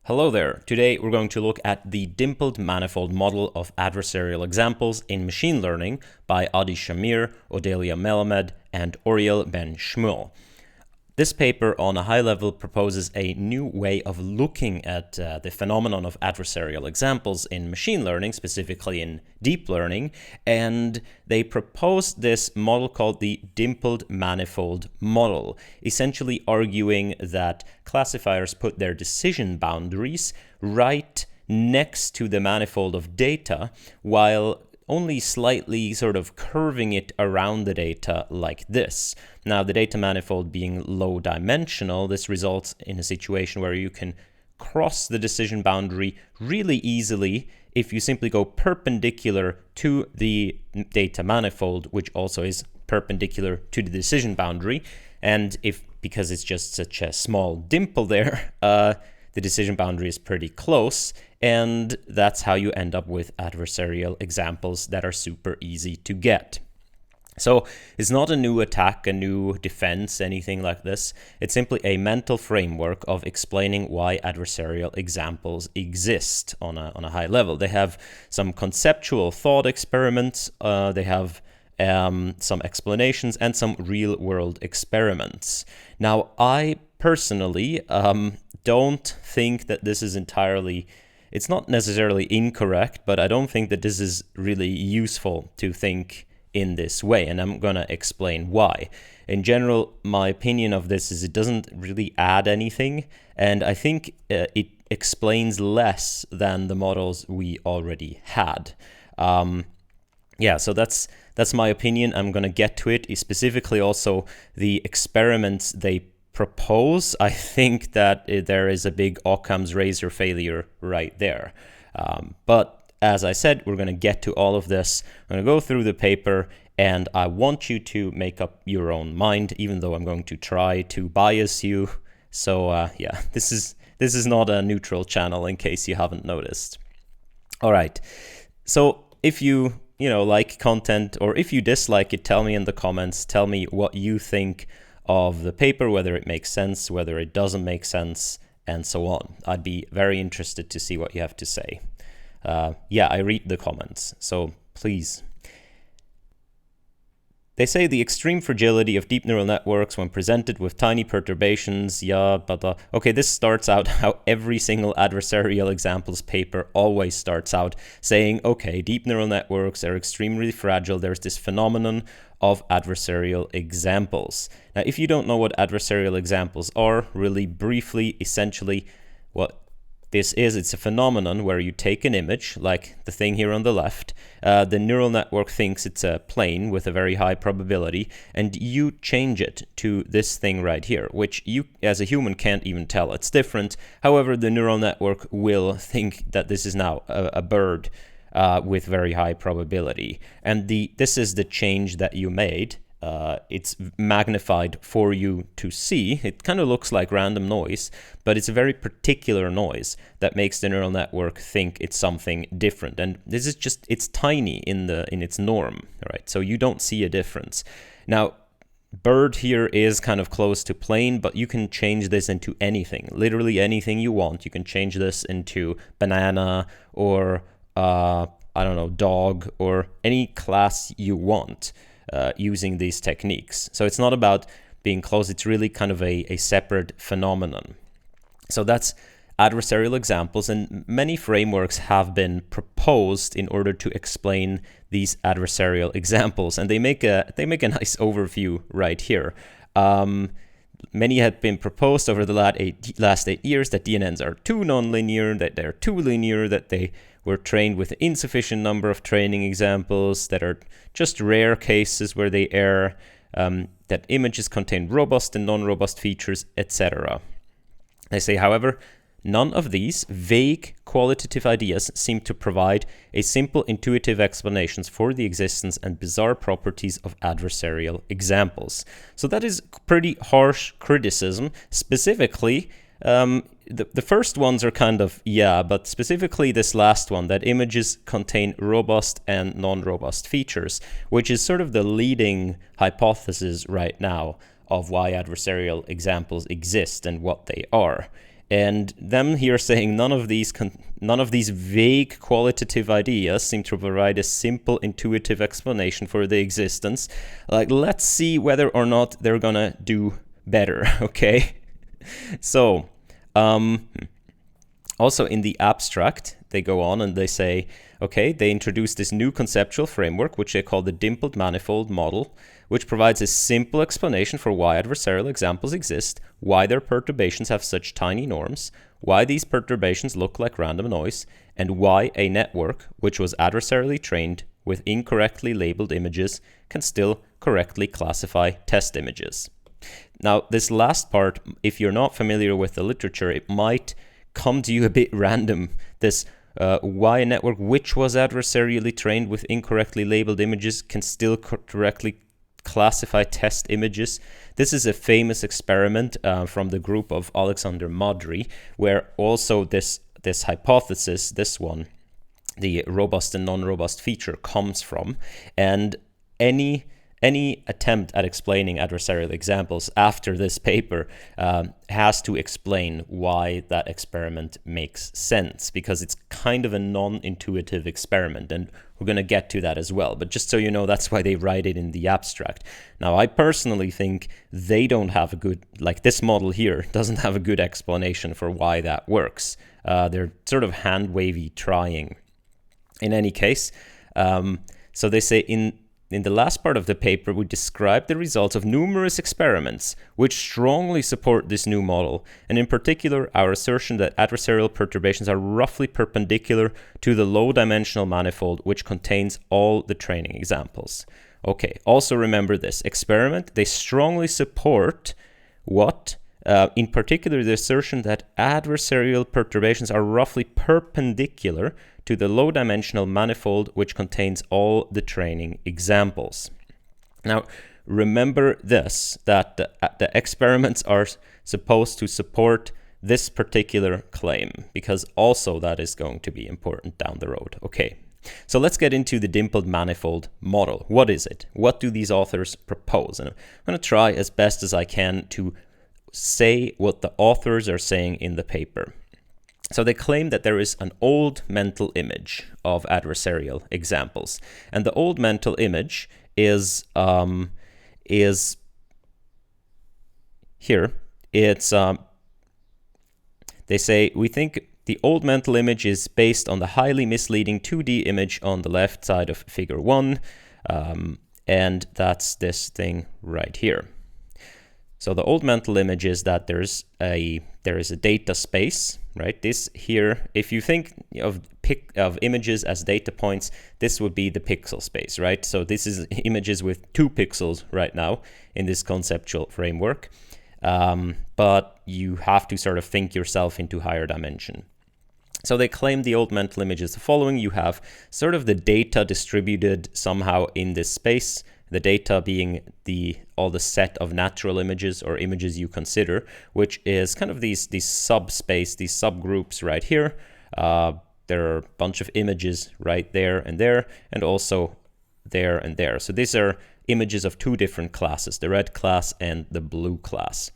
Hello there. Today we're going to look at the Dimpled Manifold Model of Adversarial Examples in Machine Learning by Adi Shamir, Odelia Melamed, and Oriel Ben Shmuel. This paper on a high level proposes a new way of looking at the phenomenon of adversarial examples in machine learning, specifically in deep learning, and they propose this model called the Dimpled Manifold Model, essentially arguing that classifiers put their decision boundaries right next to the manifold of data, while only slightly sort of curving it around the data like this. Now, the data manifold being low dimensional, this results in a situation where you can cross the decision boundary really easily if you simply go perpendicular to the data manifold, which also is perpendicular to the decision boundary. And because it's just such a small dimple there, the decision boundary is pretty close, and that's how you end up with adversarial examples that are super easy to get. So it's not a new attack, a new defense, anything like this. It's simply a mental framework of explaining why adversarial examples exist on a high level. They have some conceptual thought experiments, they have some explanations, and some real-world experiments. Now, I personally don't think that this is entirely, it's not necessarily incorrect, but I don't think that this is really useful to think in this way, and I'm going to explain why. In general, my opinion of this is it doesn't really add anything, and I think it explains less than the models we already had. So that's my opinion. I'm going to get to it, specifically also the experiments they propose. I think that there is a big Occam's razor failure right there. But as I said, we're going to get to all of this. I'm going to go through the paper, and I want you to make up your own mind, even though I'm going to try to bias you. So this is not a neutral channel, in case you haven't noticed. All right. So if you like content, or if you dislike it, tell me in the comments. Tell me what you think of the paper, whether it makes sense, whether it doesn't make sense, and so on. I'd be very interested to see what you have to say. I read the comments, so please. They say the extreme fragility of deep neural networks when presented with tiny perturbations, Okay, this starts out how every single adversarial examples paper always starts out, saying, okay, deep neural networks are extremely fragile. There's this phenomenon of adversarial examples. Now, if you don't know what adversarial examples are, really briefly, essentially, what this is, it's a phenomenon where you take an image, like the thing here on the left, the neural network thinks it's a plane with a very high probability, and you change it to this thing right here, which you as a human can't even tell it's different. However, the neural network will think that this is now a bird with very high probability. And this is the change that you made. It's magnified for you to see. It kind of looks like random noise, but it's a very particular noise that makes the neural network think it's something different. And this is just, it's tiny in its norm, right? So you don't see a difference. Now, bird here is kind of close to plane, but you can change this into anything, literally anything you want. You can change this into banana or, dog, or any class you want. Using these techniques. So it's not about being close, it's really kind of a separate phenomenon. So that's adversarial examples, and many frameworks have been proposed in order to explain these adversarial examples, and they make a nice overview right here. Many have been proposed over the last 8 years that DNNs are too nonlinear, that they're too linear, that they were trained with an insufficient number of training examples, that are just rare cases where they err, that images contain robust and non-robust features, etc. They say, however, none of these vague qualitative ideas seem to provide a simple intuitive explanations for the existence and bizarre properties of adversarial examples. So that is pretty harsh criticism. Specifically, the first ones are kind of, but specifically this last one, that images contain robust and non-robust features, which is sort of the leading hypothesis right now of why adversarial examples exist and what they are. And them here saying none of these vague qualitative ideas seem to provide a simple intuitive explanation for the existence. Like, let's see whether or not they're gonna do better, okay? So, also in the abstract, they go on and they say, okay, they introduce this new conceptual framework, which they call the Dimpled Manifold Model, which provides a simple explanation for why adversarial examples exist, why their perturbations have such tiny norms, why these perturbations look like random noise, and why a network, which was adversarially trained with incorrectly labeled images, can still correctly classify test images. Now, this last part, if you're not familiar with the literature, it might come to you a bit random. This why a network which was adversarially trained with incorrectly labeled images can still correctly classify test images. This is a famous experiment from the group of Alexander Madry, where also this hypothesis, this one, the robust and non-robust feature, comes from. And any attempt at explaining adversarial examples after this paper has to explain why that experiment makes sense, because it's kind of a non-intuitive experiment, and we're going to get to that as well. But just so you know, that's why they write it in the abstract. Now, I personally think they don't have a good, like this model here, doesn't have a good explanation for why that works. They're sort of hand-wavy trying. In any case, so they say in the last part of the paper, we describe the results of numerous experiments which strongly support this new model, and in particular, our assertion that adversarial perturbations are roughly perpendicular to the low-dimensional manifold which contains all the training examples. Okay, also remember this experiment, they strongly support what? In particular, the assertion that adversarial perturbations are roughly perpendicular to the low-dimensional manifold which contains all the training examples. Now, remember this, that the experiments are supposed to support this particular claim, because also that is going to be important down the road. Okay, so let's get into the Dimpled Manifold Model. What is it? What do these authors propose? And I'm going to try as best as I can to say what the authors are saying in the paper. So they claim that there is an old mental image of adversarial examples, and the old mental image is here. It's they say, we think the old mental image is based on the highly misleading 2D image on the left side of figure 1, and that's this thing right here. So the old mental image is that there is a data space, right? This here, if you think of images as data points, this would be the pixel space, right? So this is images with 2 pixels right now in this conceptual framework, but you have to sort of think yourself into higher dimension. So they claim the old mental image is the following. You have sort of the data distributed somehow in this space, the data being all the set of natural images or images you consider, which is kind of these subspace, these subgroups right here. There are a bunch of images right there, and also there and there. So these are images of 2 different classes, the red class and the blue class.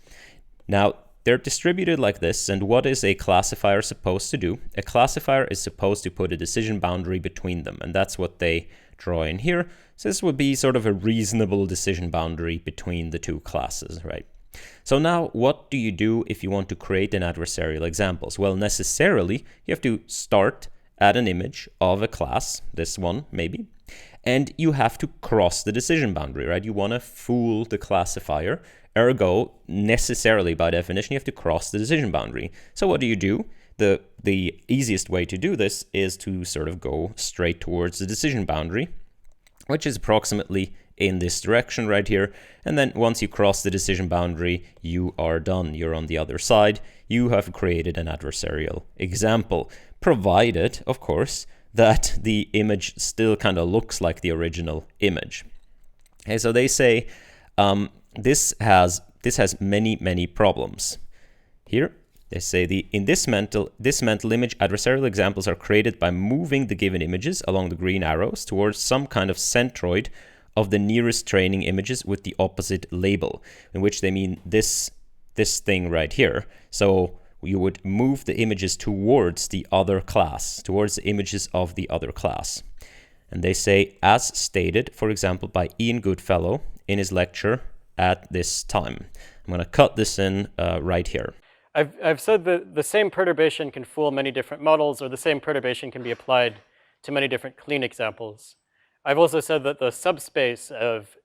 Now, they're distributed like this, and what is a classifier supposed to do? A classifier is supposed to put a decision boundary between them, and that's what they draw in here. So this would be sort of a reasonable decision boundary between the 2 classes, right? So now, what do you do if you want to create an adversarial examples? Well, necessarily, you have to start at an image of a class, this one maybe, and you have to cross the decision boundary, right? You want to fool the classifier, ergo, necessarily by definition, you have to cross the decision boundary. So what do? The easiest way to do this is to sort of go straight towards the decision boundary, which is approximately in this direction right here. And then once you cross the decision boundary, you are done. You're on the other side. You have created an adversarial example, provided, of course, that the image still kind of looks like the original image. Okay, so they say this has many problems. Here they say in this mental image, adversarial examples are created by moving the given images along the green arrows towards some kind of centroid of the nearest training images with the opposite label, in which they mean this thing right here. So you would move the images towards the other class, towards the images of the other class. And they say, as stated, for example, by Ian Goodfellow in his lecture at this time. I'm going to cut this in right here. I've said that the same perturbation can fool many different models, or the same perturbation can be applied to many different clean examples. I've also said that the subspace of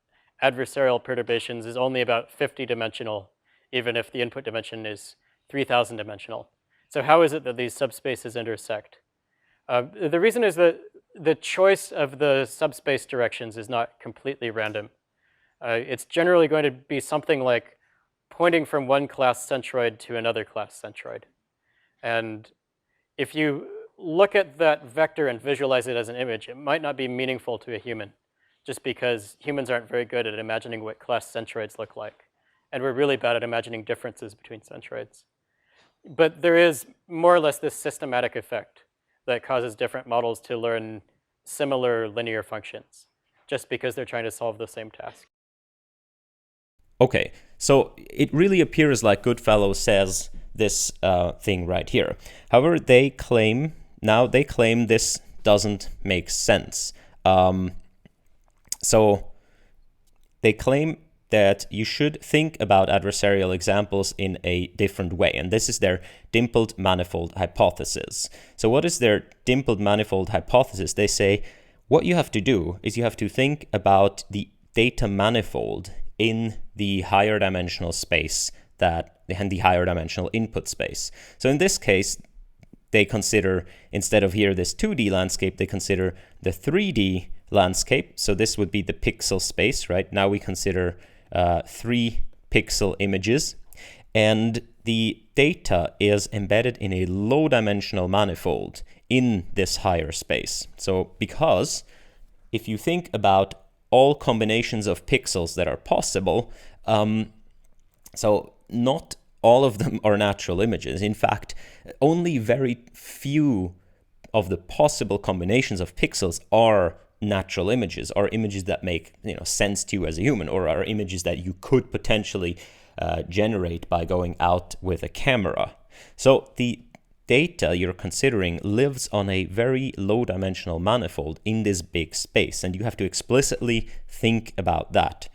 adversarial perturbations is only about 50 dimensional, even if the input dimension is 3,000 dimensional. So how is it that these subspaces intersect? The reason is that the choice of the subspace directions is not completely random. It's generally going to be something like pointing from one class centroid to another class centroid. And if you look at that vector and visualize it as an image, it might not be meaningful to a human, just because humans aren't very good at imagining what class centroids look like. And we're really bad at imagining differences between centroids. But there is more or less this systematic effect that causes different models to learn similar linear functions, just because they're trying to solve the same task. Okay, so it really appears like Goodfellow says this thing right here. However, they claim this doesn't make sense. So they claim that you should think about adversarial examples in a different way, and this is their dimpled manifold hypothesis. So what is their dimpled manifold hypothesis? They say what you have to do is you have to think about the data manifold in the higher dimensional space and the higher dimensional input space. So in this case, they consider, instead of here this 2D landscape, they consider the 3D landscape. So this would be the pixel space, right? Now we consider 3 pixel images, and the data is embedded in a low dimensional manifold in this higher space. So because if you think about all combinations of pixels that are possible, so not all of them are natural images. In fact, only very few of the possible combinations of pixels are natural images, are images that make sense to you as a human, or are images that you could potentially generate by going out with a camera. So the data you're considering lives on a very low dimensional manifold in this big space, and you have to explicitly think about that.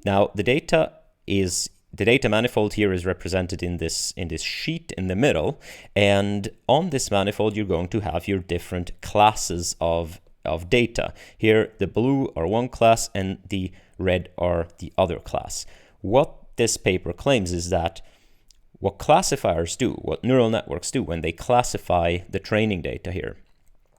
Now the data manifold here is represented in this sheet in the middle, and on this manifold you're going to have your different classes of data. Here the blue are one class and the red are the other class. What this paper claims is that what classifiers do, what neural networks do when they classify the training data here,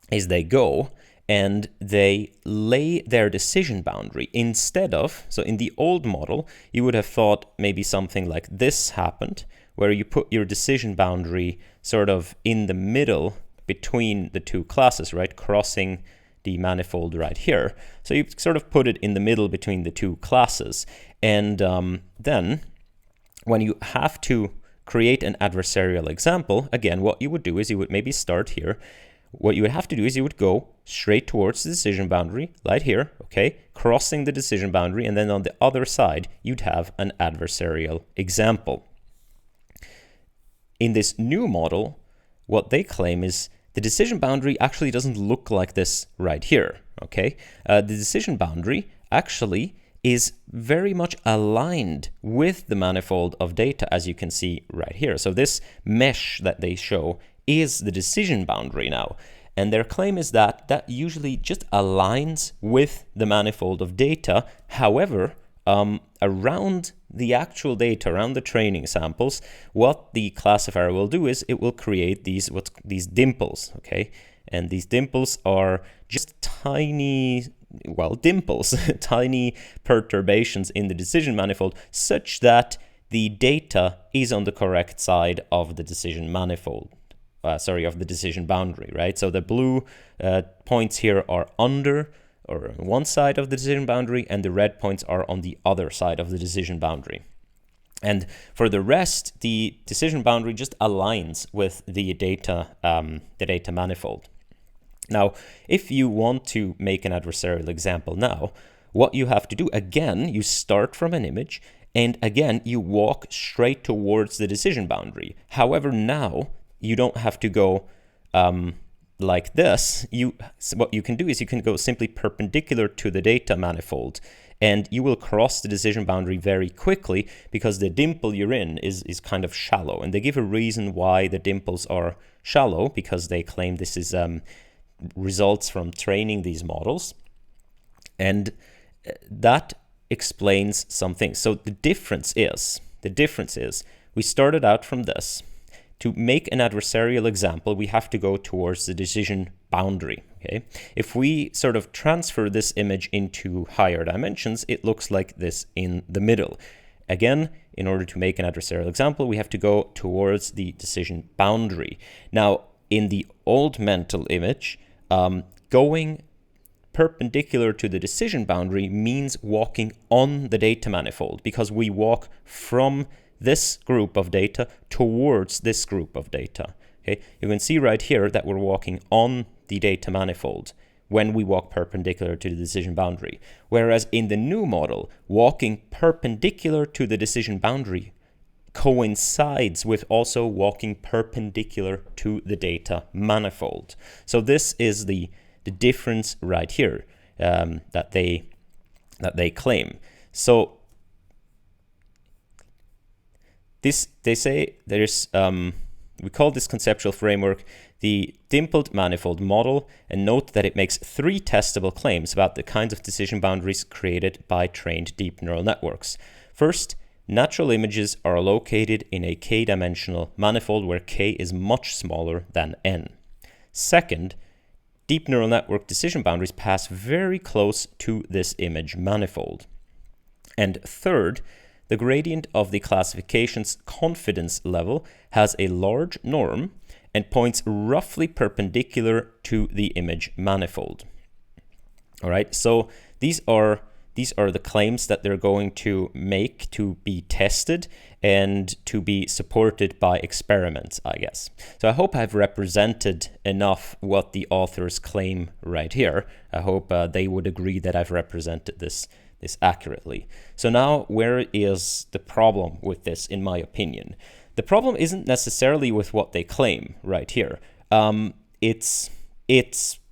is they go and they lay their decision boundary instead of, so in the old model, you would have thought maybe something like this happened, where you put your decision boundary sort of in the middle between the two classes, right, crossing the manifold right here. So you sort of put it in the middle between the two classes. And then when you have to create an adversarial example, again, what you would do is you would maybe start here. What you would have to do is you would go straight towards the decision boundary, right here, okay, crossing the decision boundary, and then on the other side, you'd have an adversarial example. In this new model, what they claim is the decision boundary actually doesn't look like this right here, okay? The decision boundary actually is very much aligned with the manifold of data, as you can see right here. So this mesh that they show is the decision boundary now. And their claim is that that usually just aligns with the manifold of data. However, around the actual data, around the training samples, what the classifier will do is it will create these dimples, okay? And these dimples are just tiny, well, dimples, tiny perturbations in the decision manifold, such that the data is on the correct side of the decision manifold. Of the decision boundary, right? So the blue points here are under or one side of the decision boundary, and the red points are on the other side of the decision boundary. And for the rest, the decision boundary just aligns with the data manifold. Now, if you want to make an adversarial example now, what you have to do, again, you start from an image And again, you walk straight towards the decision boundary. However, now you don't have to go like this. What you can do is you can go simply perpendicular to the data manifold, and you will cross the decision boundary very quickly because the dimple you're in is kind of shallow. And they give a reason why the dimples are shallow, because they claim this is results from training these models. And that explains some things. So the difference is we started out from this. To make an adversarial example, we have to go towards the decision boundary. Okay? If we sort of transfer this image into higher dimensions, it looks like this in the middle. Again, in order to make an adversarial example, we have to go towards the decision boundary. Now, in the old mental image, going perpendicular to the decision boundary means walking on the data manifold, because we walk from this group of data towards this group of data. Okay, you can see right here that we're walking on the data manifold when we walk perpendicular to the decision boundary. Whereas in the new model, walking perpendicular to the decision boundary coincides with also walking perpendicular to the data manifold. So this is the difference right here that they claim. So they say there's we call this conceptual framework the Dimpled Manifold Model, and note that it makes 3 testable claims about the kinds of decision boundaries created by trained deep neural networks. First, natural images are located in a k-dimensional manifold where k is much smaller than n. Second, deep neural network decision boundaries pass very close to this image manifold. And third, the gradient of the classification's confidence level has a large norm and points roughly perpendicular to the image manifold. All right, so these are the claims that they're going to make to be tested and to be supported by experiments, I guess. So I hope I've represented enough what the authors claim right here. I hope they would agree that I've represented this accurately. So now, where is the problem with this, in my opinion? The problem isn't necessarily with what they claim right here. It's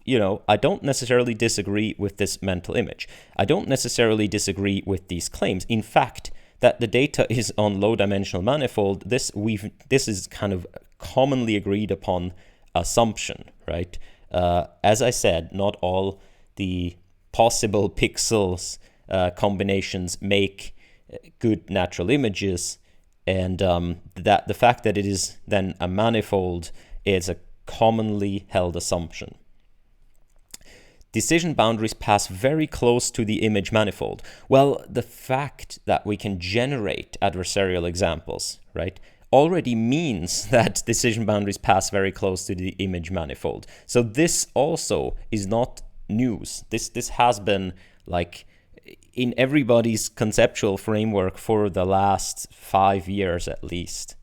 I don't necessarily disagree with this mental image. I don't necessarily disagree with these claims. In fact, that the data is on low-dimensional manifold, this is kind of commonly agreed upon assumption, right? As I said, not all the possible pixels combinations make good natural images, and that the fact that it is then a manifold is a commonly held assumption. Decision boundaries pass very close to the image manifold. Well, the fact that we can generate adversarial examples, right, already means that decision boundaries pass very close to the image manifold. So this also is not news. This has been like in everybody's conceptual framework for the last 5 years at least.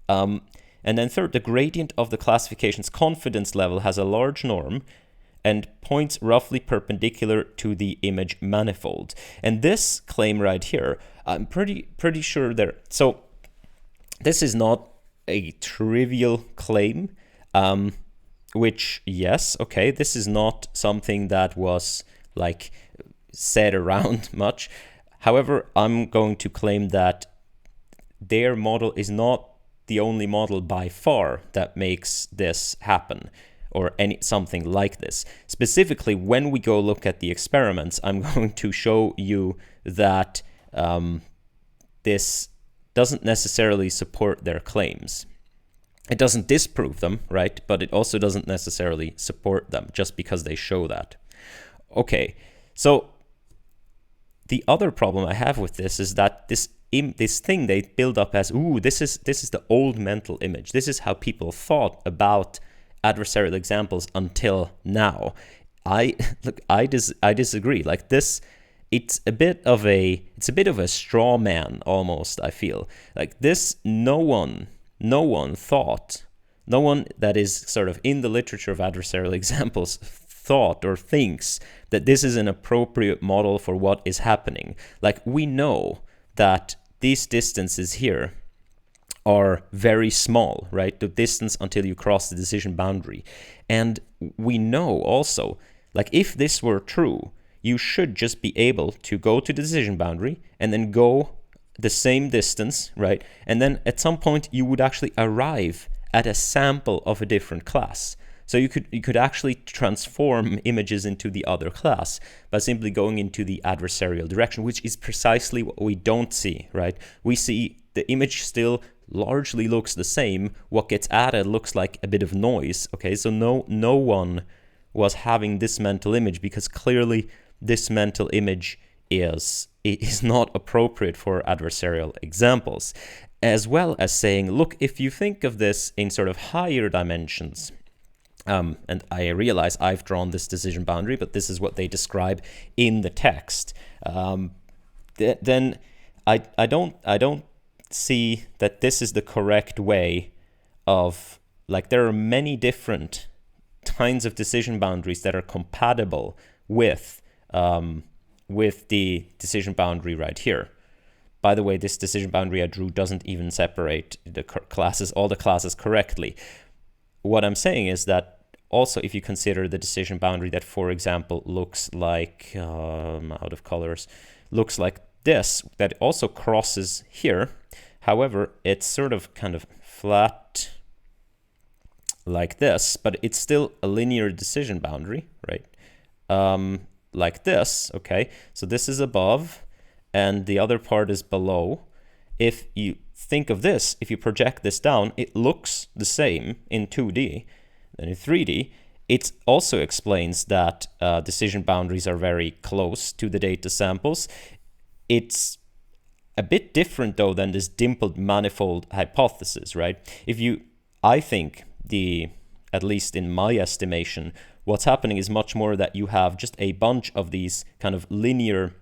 And then third, the gradient of the classification's confidence level has a large norm and points roughly perpendicular to the image manifold. And this claim right here, I'm pretty sure there. So this is not a trivial claim, which, yes, okay, this is not something that was like said around much. However, I'm going to claim that their model is not the only model by far that makes this happen, or something like this. Specifically, when we go look at the experiments, I'm going to show you that this doesn't necessarily support their claims. It doesn't disprove them, right? But it also doesn't necessarily support them just because they show that. Okay, so the other problem I have with this is that this thing they build up as, this is the old mental image. This is how people thought about adversarial examples until now. I disagree. Like this, it's a bit of a straw man almost, I feel. Like this, no one that is sort of in the literature of adversarial examples thought or thinks that this is an appropriate model for what is happening. Like we know that these distances here are very small, right? The distance until you cross the decision boundary. And we know also, like if this were true, you should just be able to go to the decision boundary and then go the same distance, right? And then at some point you would actually arrive at a sample of a different class. So you could actually transform images into the other class by simply going into the adversarial direction, which is precisely what we don't see, right? We see the image still largely looks the same. What gets added looks like a bit of noise, okay? So no one was having this mental image because clearly this mental image is not appropriate for adversarial examples. As well as saying, look, if you think of this in sort of higher dimensions, and I realize I've drawn this decision boundary, but this is what they describe in the text. Then I don't see that this is the correct way of, like, there are many different kinds of decision boundaries that are compatible with the decision boundary right here. By the way, this decision boundary I drew doesn't even separate the classes, all the classes correctly. What I'm saying is that also, if you consider the decision boundary that, for example, looks like, out of colors, looks like this, that also crosses here. However, it's sort of kind of flat like this, but it's still a linear decision boundary, right? Like this, okay? So this is above, and the other part is below. If you think of this, if you project this down, it looks the same in 2D. And in 3D, it also explains that decision boundaries are very close to the data samples. It's a bit different, though, than this dimpled manifold hypothesis, right? I think at least in my estimation, what's happening is much more that you have just a bunch of these kind of linear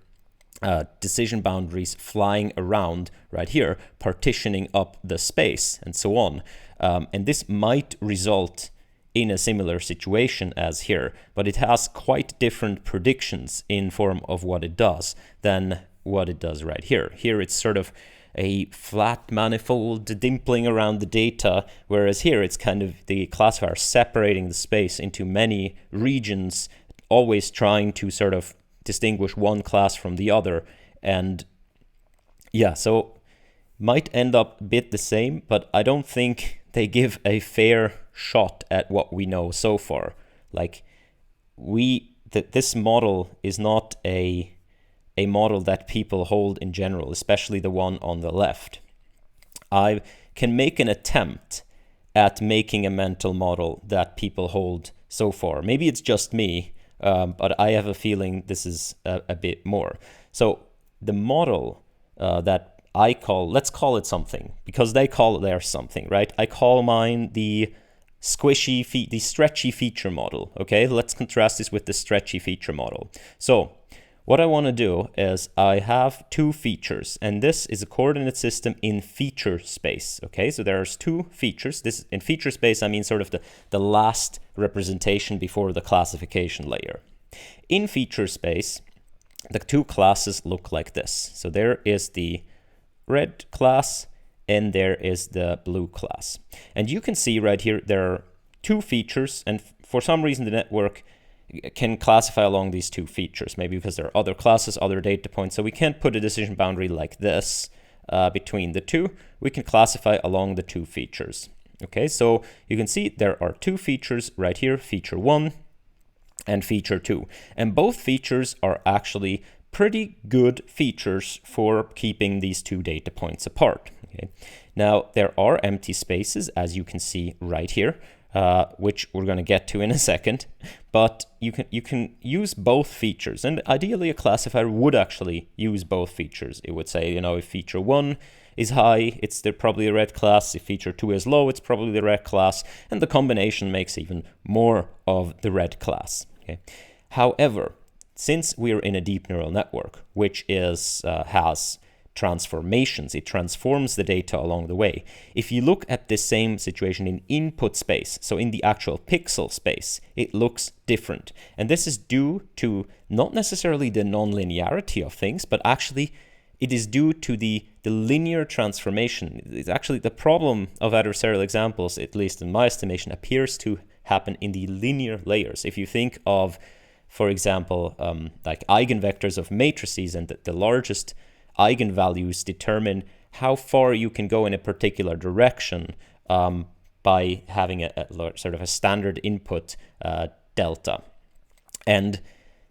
decision boundaries flying around right here, partitioning up the space and so on. And this might result in a similar situation as here, but it has quite different predictions in form of what it does than what it does right here. Here it's sort of a flat manifold dimpling around the data, whereas here it's kind of the classifier separating the space into many regions, always trying to sort of distinguish one class from the other. And yeah, so might end up a bit the same, but I don't think they give a fair shot at what we know so far. Like, this model is not a model that people hold in general, especially the one on the left. I can make an attempt at making a mental model that people hold so far. Maybe it's just me, but I have a feeling this is a bit more. So the model that I call, let's call it something, because they call it theirs something, right? I call mine the stretchy feature model, okay? Let's contrast this with the stretchy feature model. So what I want to do is I have two features, and this is a coordinate system in feature space, okay? So there's two features. This in feature space, I mean sort of the last representation before the classification layer. In feature space, the two classes look like this. So there is the red class, and there is the blue class. And you can see right here, there are two features, and for some reason the network can classify along these two features, maybe because there are other classes, other data points, so we can't put a decision boundary like this between the two. We can classify along the two features. Okay, so you can see there are two features right here, feature 1 and feature 2. And both features are actually pretty good features for keeping these two data points apart. Okay. Now, there are empty spaces, as you can see right here, which we're going to get to in a second, but you can use both features, and ideally a classifier would actually use both features. It would say, if feature 1 is high, it's probably the red class. If feature 2 is low, it's probably the red class, and the combination makes even more of the red class. Okay. However, since we're in a deep neural network, which has transformations, it transforms the data along the way. If you look at the same situation in input space, so in the actual pixel space, it looks different. And this is due to not necessarily the nonlinearity of things, but actually it is due to the linear transformation. It's actually the problem of adversarial examples, at least in my estimation, appears to happen in the linear layers. If you think of, for example, like eigenvectors of matrices, and the largest eigenvalues determine how far you can go in a particular direction by having a sort of a standard input delta. And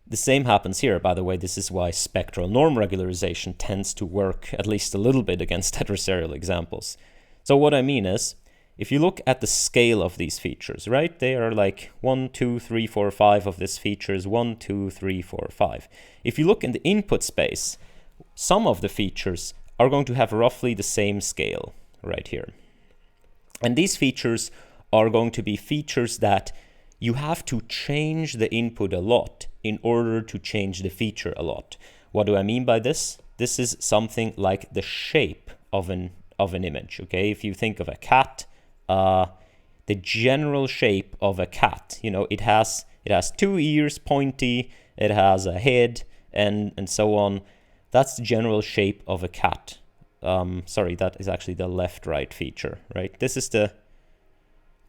the same happens here. By the way, this is why spectral norm regularization tends to work at least a little bit against adversarial examples. So what I mean is, if you look at the scale of these features, right, they are like 1, 2, 3, 4, 5 of these features, 1, 2, 3, 4, 5. If you look in the input space, some of the features are going to have roughly the same scale right here. And these features are going to be features that you have to change the input a lot in order to change the feature a lot. What do I mean by this? This is something like the shape of an image, okay? If you think of a cat, the general shape of a cat, you know, it has 2 ears, pointy, it has a head, and so on. That's the general shape of a cat. Sorry, that is actually the left-right feature, right? This is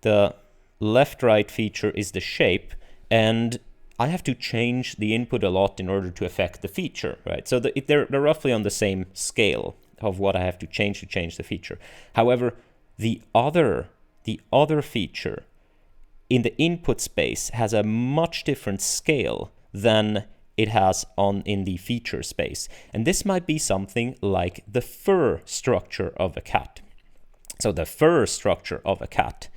the left-right feature is the shape, and I have to change the input a lot in order to affect the feature, right? So they're roughly on the same scale of what I have to change the feature. However, the other feature in the input space has a much different scale than it has in the feature space. And this might be something like the fur structure of a cat. So the fur structure of a cat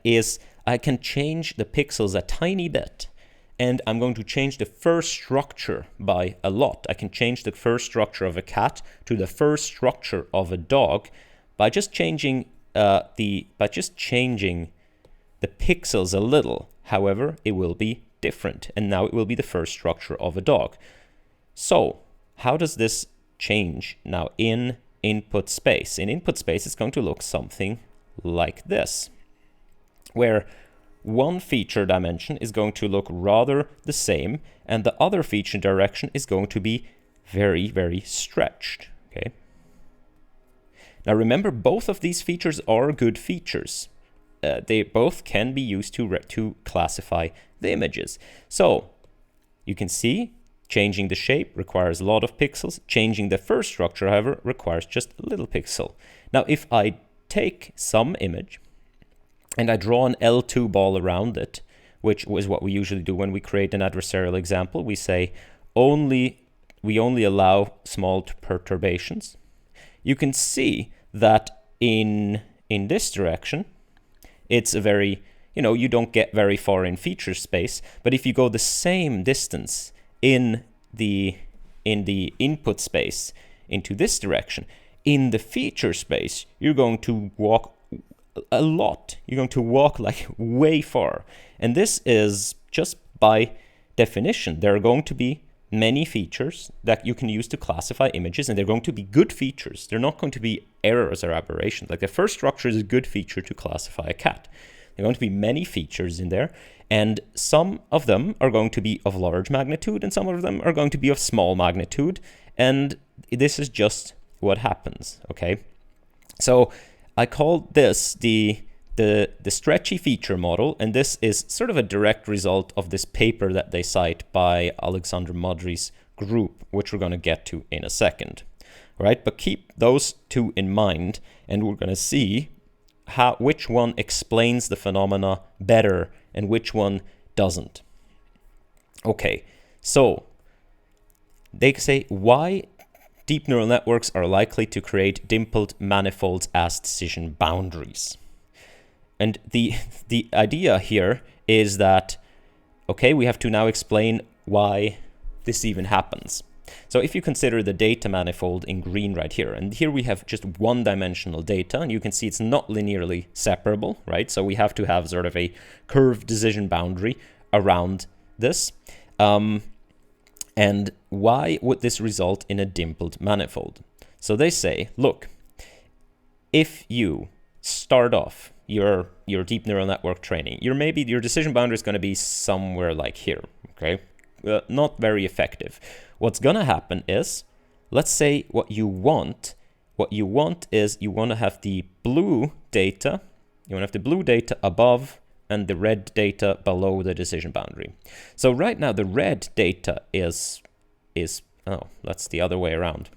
is I can change the pixels a tiny bit, and I'm going to change the fur structure by a lot. I can change the fur structure of a cat to the fur structure of a dog by just changing the pixels a little. However, it will be different, and now it will be the fur structure of a dog. So how does this change now in input space? In input space, it's going to look something like this, where one feature dimension is going to look rather the same, and the other feature direction is going to be very, very stretched, okay? Now remember, both of these features are good features. They both can be used to classify the images. So you can see changing the shape requires a lot of pixels. Changing the fur structure, however, requires just a little pixel. Now if I take some image and I draw an L2 ball around it, which is what we usually do when we create an adversarial example, we say we only allow small perturbations. You can see that in this direction, it's a very, you don't get very far in feature space, but if you go the same distance in the input space into this direction, in the feature space, you're going to walk a lot. You're going to walk like way far. And this is just by definition. There are going to be many features that you can use to classify images, and they're going to be good features. They're not going to be errors or aberrations. Like the first structure is a good feature to classify a cat. There are going to be many features in there, and some of them are going to be of large magnitude, and some of them are going to be of small magnitude, and this is just what happens, okay? So I call this the Stretchy feature model, and this is sort of a direct result of this paper that they cite by Alexander Modry's group, which we're going to get to in a second. All right, but keep those two in mind, and we're going to see which one explains the phenomena better and which one doesn't. Okay, so they say why deep neural networks are likely to create dimpled manifolds as decision boundaries. And the idea here is that, okay, we have to now explain why this even happens. So if you consider the data manifold in green right here, and here we have just one-dimensional data, and you can see it's not linearly separable, right? So we have to have sort of a curved decision boundary around this. And why would this result in a dimpled manifold? So they say, look, if you start off your deep neural network training, your decision boundary is going to be somewhere like here, okay? Not very effective. What's going to happen is let's say what you want is you want to have the blue data, above and the red data below the decision boundary. So right now the red data is oh, that's the other way around.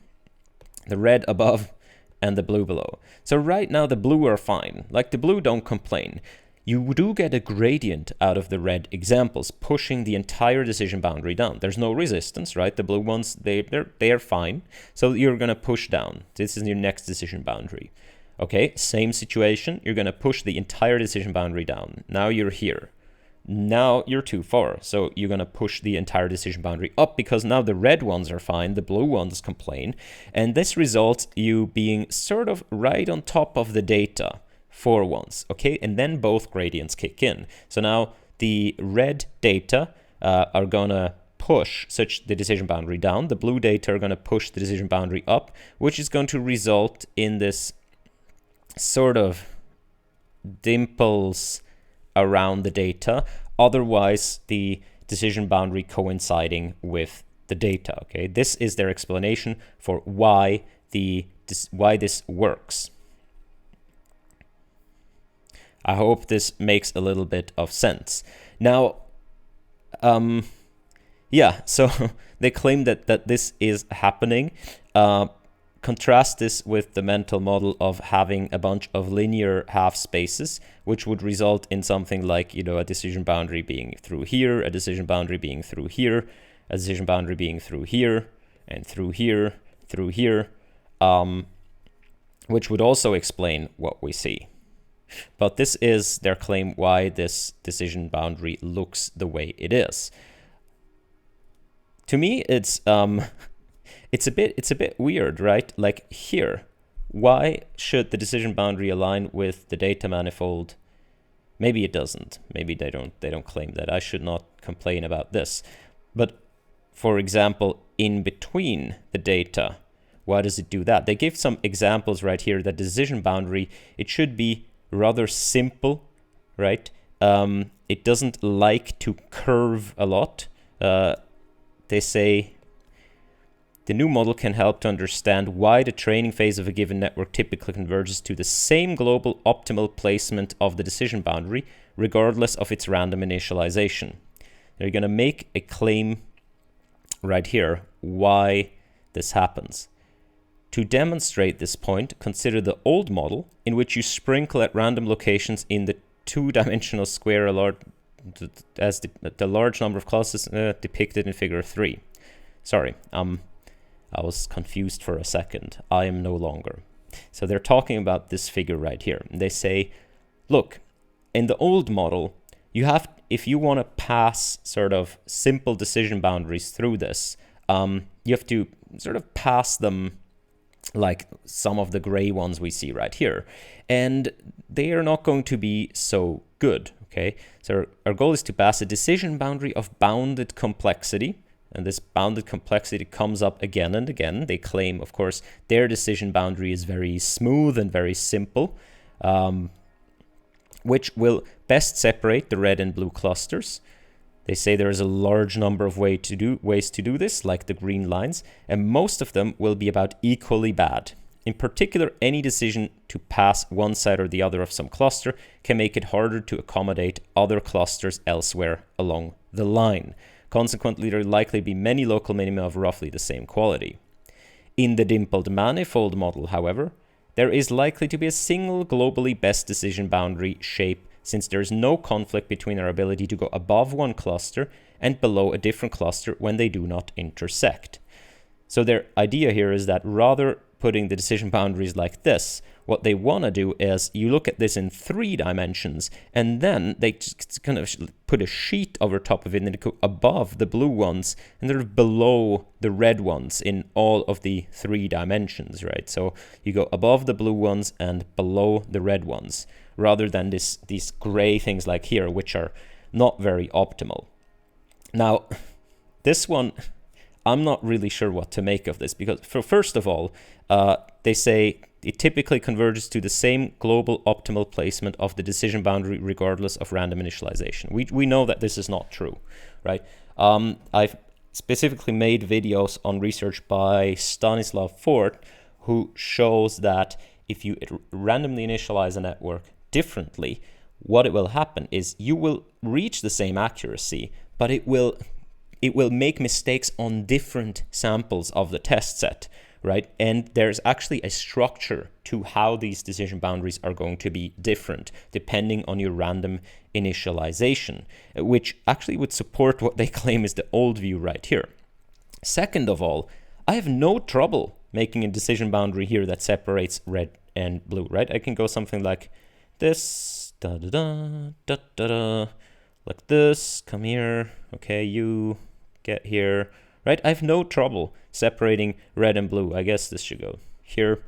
The red above and the blue below. So right now the blue are fine. Like, the blue don't complain. You do get a gradient out of the red examples, pushing the entire decision boundary down. There's no resistance, right? The blue ones, they are fine. So you're going to push down. This is your next decision boundary. Okay, same situation. You're going to push the entire decision boundary down. Now you're here. Now you're too far. So you're going to push the entire decision boundary up, because now the red ones are fine, the blue ones complain. And this results you being sort of right on top of the data for once, okay? And then both gradients kick in. So now the red data are gonna push the decision boundary down. The blue data are gonna push the decision boundary up, which is going to result in this sort of dimples around the data. Otherwise, the decision boundary coinciding with the data, okay? This is their explanation for why this works. I hope this makes a little bit of sense. Now, yeah, so they claim that this is happening. Contrast this with the mental model of having a bunch of linear half spaces, which would result in something like, a decision boundary being through here, a decision boundary being through here, a decision boundary being through here, and through here, which would also explain what we see. But this is their claim why this decision boundary looks the way it is. To me, it's a bit weird, right? Like here, why should the decision boundary align with the data manifold? Maybe it doesn't. Maybe they don't claim that. I should not complain about this. But for example, in between the data, why does it do that? They give some examples right here that the decision boundary, it should be rather simple, right? It doesn't like to curve a lot. They say the new model can help to understand why the training phase of a given network typically converges to the same global optimal placement of the decision boundary, regardless of its random initialization. They're going to make a claim right here why this happens. To demonstrate this point, consider the old model, in which you sprinkle at random locations in the two-dimensional square as the large number of clusters depicted in figure 3. Sorry, I was confused for a second. I am no longer. So they're talking about this figure right here. They say, look, in the old model, if you want to pass sort of simple decision boundaries through this, you have to sort of pass them like some of the gray ones we see right here. And they are not going to be so good, okay? So our goal is to pass a decision boundary of bounded complexity. And this bounded complexity comes up again and again. They claim, of course, their decision boundary is very smooth and very simple, which will best separate the red and blue clusters. They say there is a large number of ways to do this, like the green lines, and most of them will be about equally bad. In particular, any decision to pass one side or the other of some cluster can make it harder to accommodate other clusters elsewhere along the line. Consequently, there will likely be many local minima of roughly the same quality. In the Dimpled Manifold Model, however, there is likely to be a single globally best decision boundary shape, since there is no conflict between our ability to go above one cluster and below a different cluster when they do not intersect. So their idea here is that rather putting the decision boundaries like this, what they want to do is you look at this in 3 dimensions, and then they just kind of put a sheet over top of it, and they go above the blue ones and they're below the red ones in all of the 3 dimensions, right? So you go above the blue ones and below the red ones, rather than these gray things like here, which are not very optimal. Now, this one, I'm not really sure what to make of this, because first of all, they say it typically converges to the same global optimal placement of the decision boundary regardless of random initialization. We know that this is not true, right? specifically made videos on research by Stanislav Fort, who shows that if you randomly initialize a network differently, what it will happen is you will reach the same accuracy, but it will make mistakes on different samples of the test set, right? And there's actually a structure to how these decision boundaries are going to be different depending on your random initialization, which actually would support what they claim is the old view right here. Second of all, I have no trouble making a decision boundary here that separates red and blue, right? I can go something like this, like this, come here, okay, you get here, right? I have no trouble separating red and blue. I guess this should go here.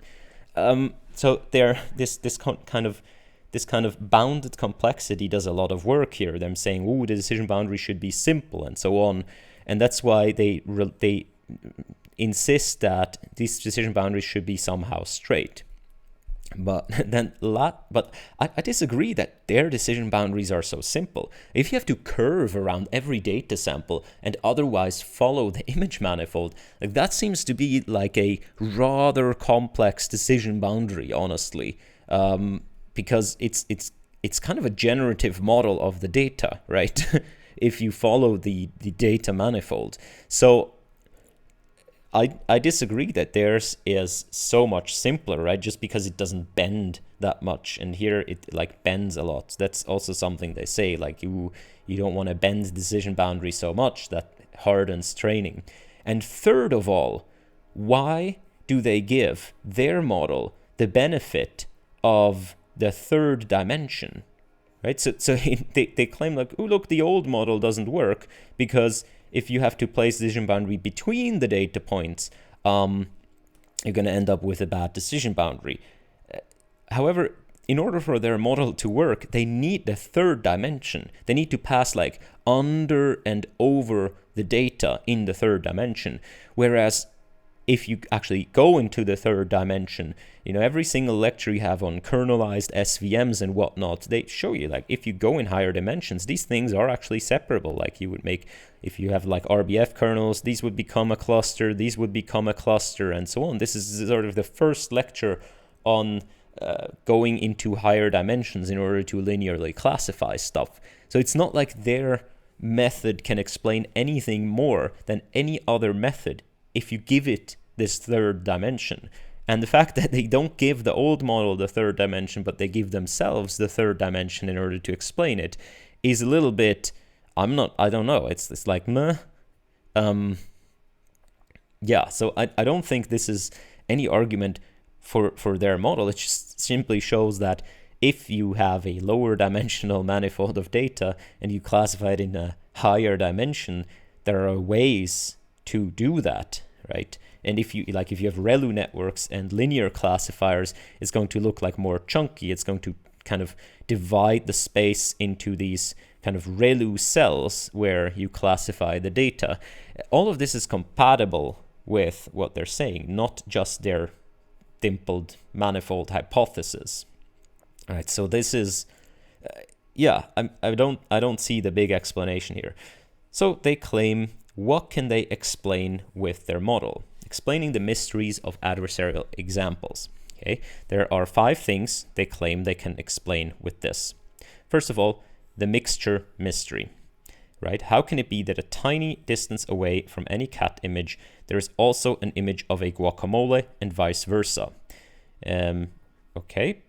So there, this kind of bounded complexity does a lot of work here. Them saying, "Oh, the decision boundary should be simple," and so on, and that's why they insist that these decision boundaries should be somehow straight. But I disagree that their decision boundaries are so simple. If you have to curve around every data sample and otherwise follow the image manifold, like that seems to be like a rather complex decision boundary, honestly, because it's kind of a generative model of the data, right? If you follow the data manifold. So I disagree that theirs is so much simpler, right? Just because it doesn't bend that much, and here it like bends a lot. That's also something they say, like you don't want to bend the decision boundary so much that hardens training. And third of all, why do they give their model the benefit of the third dimension, right? So they claim like, oh look, the old model doesn't work because if you have to place decision boundary between the data points, you're going to end up with a bad decision boundary. However, in order for their model to work, they need the third dimension. They need to pass like under and over the data in the third dimension. Whereas if you actually go into the third dimension, every single lecture you have on kernelized SVMs and whatnot, they show you like if you go in higher dimensions, these things are actually separable. Like you would make, if you have like RBF kernels, these would become a cluster, these would become a cluster, and so on. This is sort of the first lecture on going into higher dimensions in order to linearly classify stuff. So it's not like their method can explain anything more than any other method if you give it this third dimension. And the fact that they don't give the old model the third dimension, but they give themselves the third dimension in order to explain it, is a little bit, I don't know, it's like, meh. Yeah, so I don't think this is any argument for their model. It just simply shows that if you have a lower dimensional manifold of data and you classify it in a higher dimension, there are ways to do that, right? And if you have ReLU networks and linear classifiers, it's going to look like more chunky. It's going to kind of divide the space into these kind of ReLU cells where you classify the data. All of this is compatible with what they're saying, not just their dimpled manifold hypothesis. All right, so this is, I don't see the big explanation here. So they claim, what can they explain with their model? Explaining the mysteries of adversarial examples. Okay, there are 5 things they claim they can explain with this. First of all, the mixture mystery, right? How can it be that a tiny distance away from any cat image, there is also an image of a guacamole and vice versa? Okay,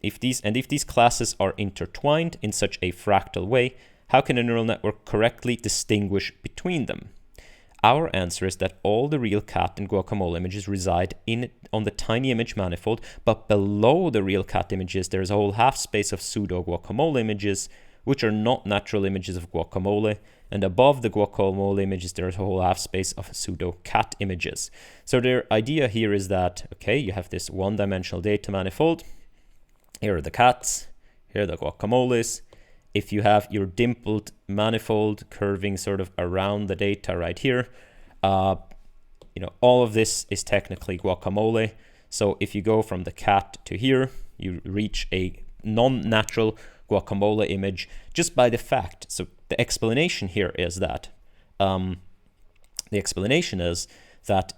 if these classes are intertwined in such a fractal way, how can a neural network correctly distinguish between them? Our answer is that all the real cat and guacamole images reside on the tiny image manifold, but below the real cat images, there's a whole half space of pseudo guacamole images, which are not natural images of guacamole, and above the guacamole images, there's a whole half space of pseudo cat images. So their idea here is that, okay, you have this one-dimensional data manifold. Here are the cats, here are the guacamoles. If you have your dimpled manifold curving sort of around the data right here, all of this is technically guacamole. So if you go from the cat to here, you reach a non-natural guacamole image just by the fact. So the explanation here is that The explanation is that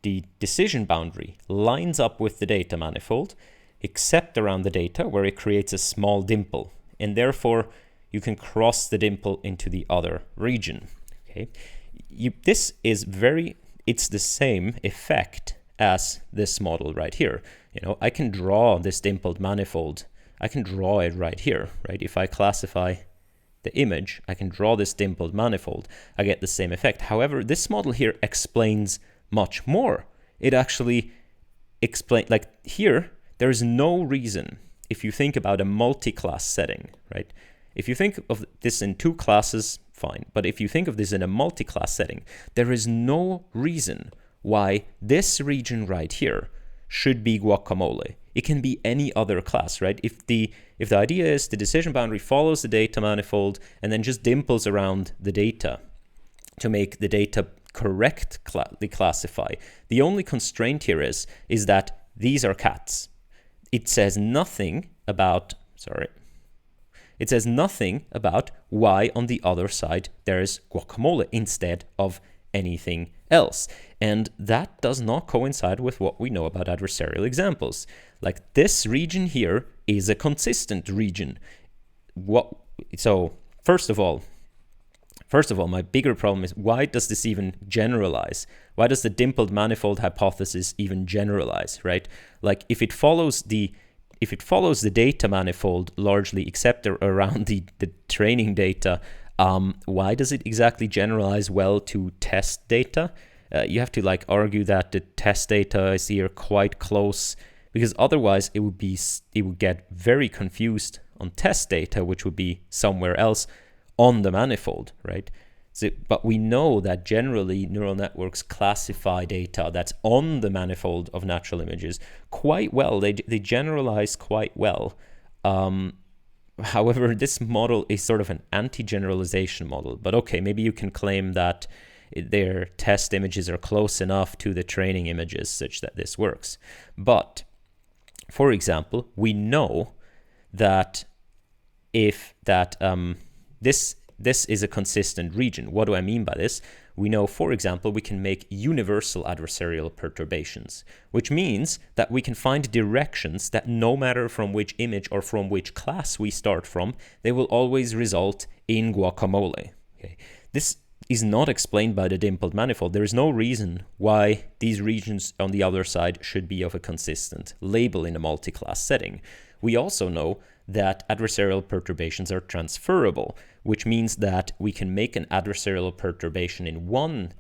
the decision boundary lines up with the data manifold, except around the data where it creates a small dimple, and therefore you can cross the dimple into the other region. Okay, it's the same effect as this model right here. I can draw this dimpled manifold. I can draw it right here, right? If I classify the image, I can draw this dimpled manifold. I get the same effect. However, this model here explains much more. It actually explains, like here, there is no reason, if you think about a multi-class setting, right? If you think of this in two classes, fine. But if you think of this in a multi-class setting, there is no reason why this region right here should be guacamole. It can be any other class, right? If the idea is the decision boundary follows the data manifold and then just dimples around the data to make the data correctly classify, the only constraint here is that these are cats. It says nothing about, it says nothing about why on the other side there is guacamole instead of anything else. And that does not coincide with what we know about adversarial examples. Like this region here is a consistent region. So first of all, my bigger problem is, why does this even generalize? Why does the dimpled manifold hypothesis even generalize, right? Like if it follows the data manifold largely except around the training data, why does it exactly generalize well to test data? You have to argue that the test data is here quite close, because otherwise it would get very confused on test data, which would be somewhere else on the manifold, right? But we know that generally neural networks classify data that's on the manifold of natural images quite well. They generalize quite well. However, this model is sort of an anti-generalization model. But okay, maybe you can claim that their test images are close enough to the training images such that this works. But, for example, we know that this is a consistent region. What do I mean by this? We know, for example, we can make universal adversarial perturbations, which means that we can find directions that no matter from which image or from which class we start from, they will always result in guacamole. Okay. This is not explained by the dimpled manifold. There is no reason why these regions on the other side should be of a consistent label in a multi-class setting. We also know that adversarial perturbations are transferable, which means that we can make an adversarial perturbation in one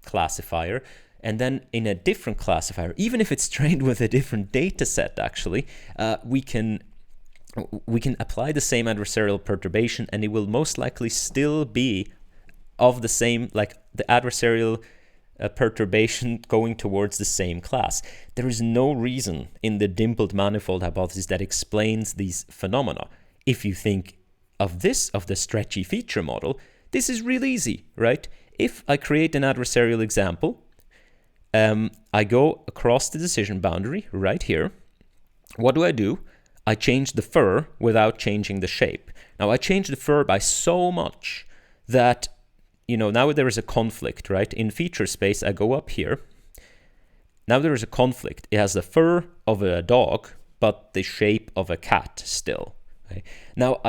classifier and then in a different classifier, even if it's trained with a different data set, actually, we can apply the same adversarial perturbation and it will most likely still be of the same, like the adversarial perturbation going towards the same class. There is no reason in the dimpled manifold hypothesis that explains these phenomena. If you think of the stretchy feature model, this is real easy, right? If I create an adversarial example, I go across the decision boundary right here. What do? I change the fur without changing the shape. Now I change the fur by so much that now there is a conflict, right? In feature space, I go up here. Now there is a conflict. It has the fur of a dog, but the shape of a cat still. Okay? Now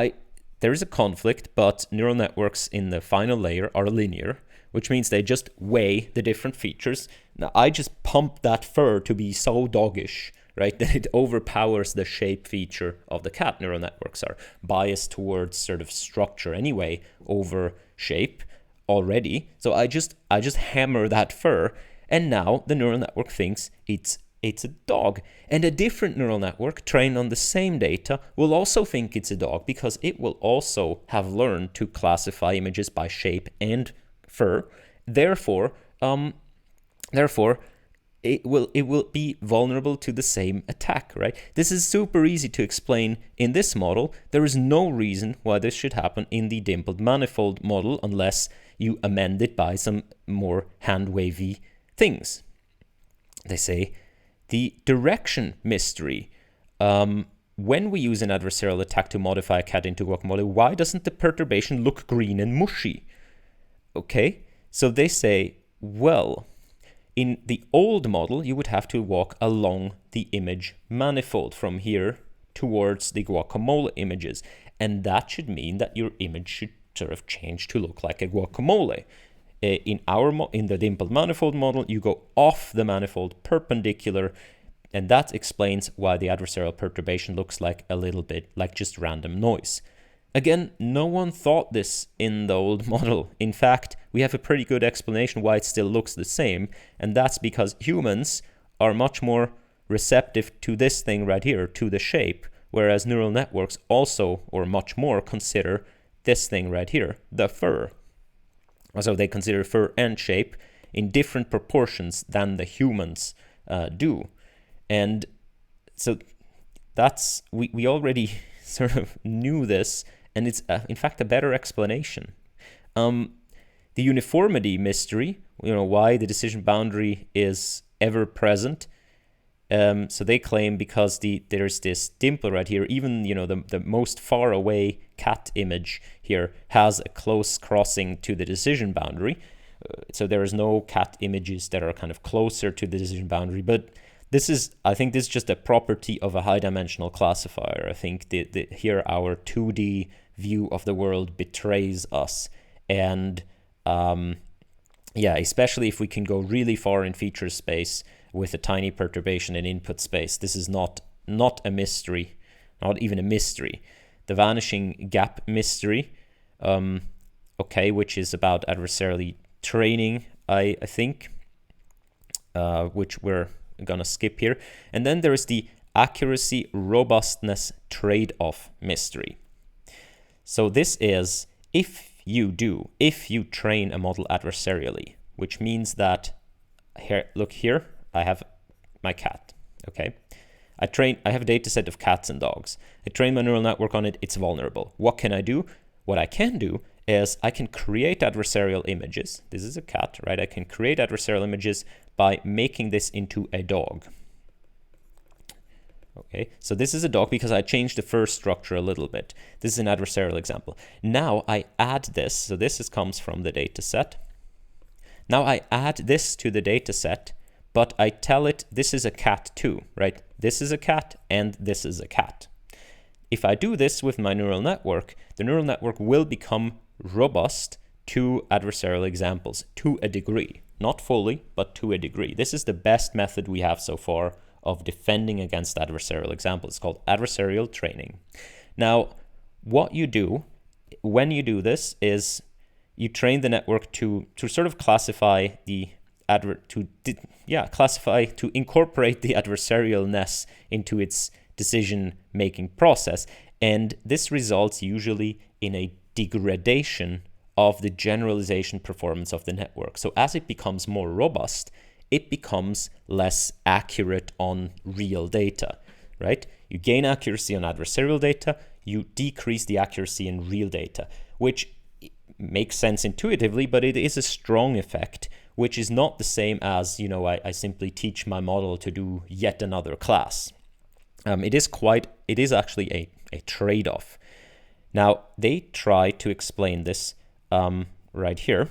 there is a conflict, but neural networks in the final layer are linear, which means they just weigh the different features. Now I just pump that fur to be so doggish, right, that it overpowers the shape feature of the cat. Neural networks are biased towards sort of structure anyway over shape already. So I just hammer that fur, and now the neural network thinks it's a dog. And a different neural network trained on the same data will also think it's a dog, because it will also have learned to classify images by shape and fur. Therefore, it will be vulnerable to the same attack, right? This is super easy to explain in this model. There is no reason why this should happen in the dimpled manifold model unless you amend it by some more hand-wavy things. They say the direction mystery. When we use an adversarial attack to modify a cat into guacamole, why doesn't the perturbation look green and mushy? Okay, so they say, well, in the old model, you would have to walk along the image manifold from here towards the guacamole images. And that should mean that your image should sort of change to look like a guacamole. In the dimpled manifold model, you go off the manifold perpendicular, and that explains why the adversarial perturbation looks like a little bit like just random noise. Again, no one thought this in the old model. In fact, we have a pretty good explanation why it still looks the same, and that's because humans are much more receptive to this thing right here, to the shape, whereas neural networks also, or much more, consider this thing right here, the fur. So they consider fur and shape in different proportions than the humans do. And so that's, we already sort of knew this, and it's in fact a better explanation. The uniformity mystery, why the decision boundary is ever present. So they claim because there's this dimple right here, even the most far away cat image here has a close crossing to the decision boundary. So there is no cat images that are kind of closer to the decision boundary, but I think this is just a property of a high-dimensional classifier. I think here our 2D view of the world betrays us. And especially if we can go really far in feature space with a tiny perturbation in input space, this is not a mystery, not even a mystery. The vanishing gap mystery, which is about adversarially training, I think, which we're gonna skip here. And then there is the accuracy robustness trade-off mystery. So this is if you train a model adversarially, which means that look here, I have my cat. Okay, I have a data set of cats and dogs. I train my neural network on it. It's vulnerable. What can I do? What I can do is I can create adversarial images. This is a cat, right? I can create adversarial images by making this into a dog. Okay, so this is a dog because I changed the first structure a little bit. This is an adversarial example. Now I add this, so this comes from the data set. Now I add this to the data set, but I tell it this is a cat too, right? This is a cat and this is a cat. If I do this with my neural network, the neural network will become robust to adversarial examples to a degree. Not fully, but to a degree. This is the best method we have so far of defending against adversarial examples. It's called adversarial training. Now, what you do when you do this is you train the network to sort of classify to incorporate the adversarialness into its decision-making process. And this results usually in a degradation of the generalization performance of the network. So as it becomes more robust, it becomes less accurate on real data, right? You gain accuracy on adversarial data, you decrease the accuracy in real data, which makes sense intuitively, but it is a strong effect, which is not the same as, I simply teach my model to do yet another class. It is actually a trade-off. Now, they try to explain this right here.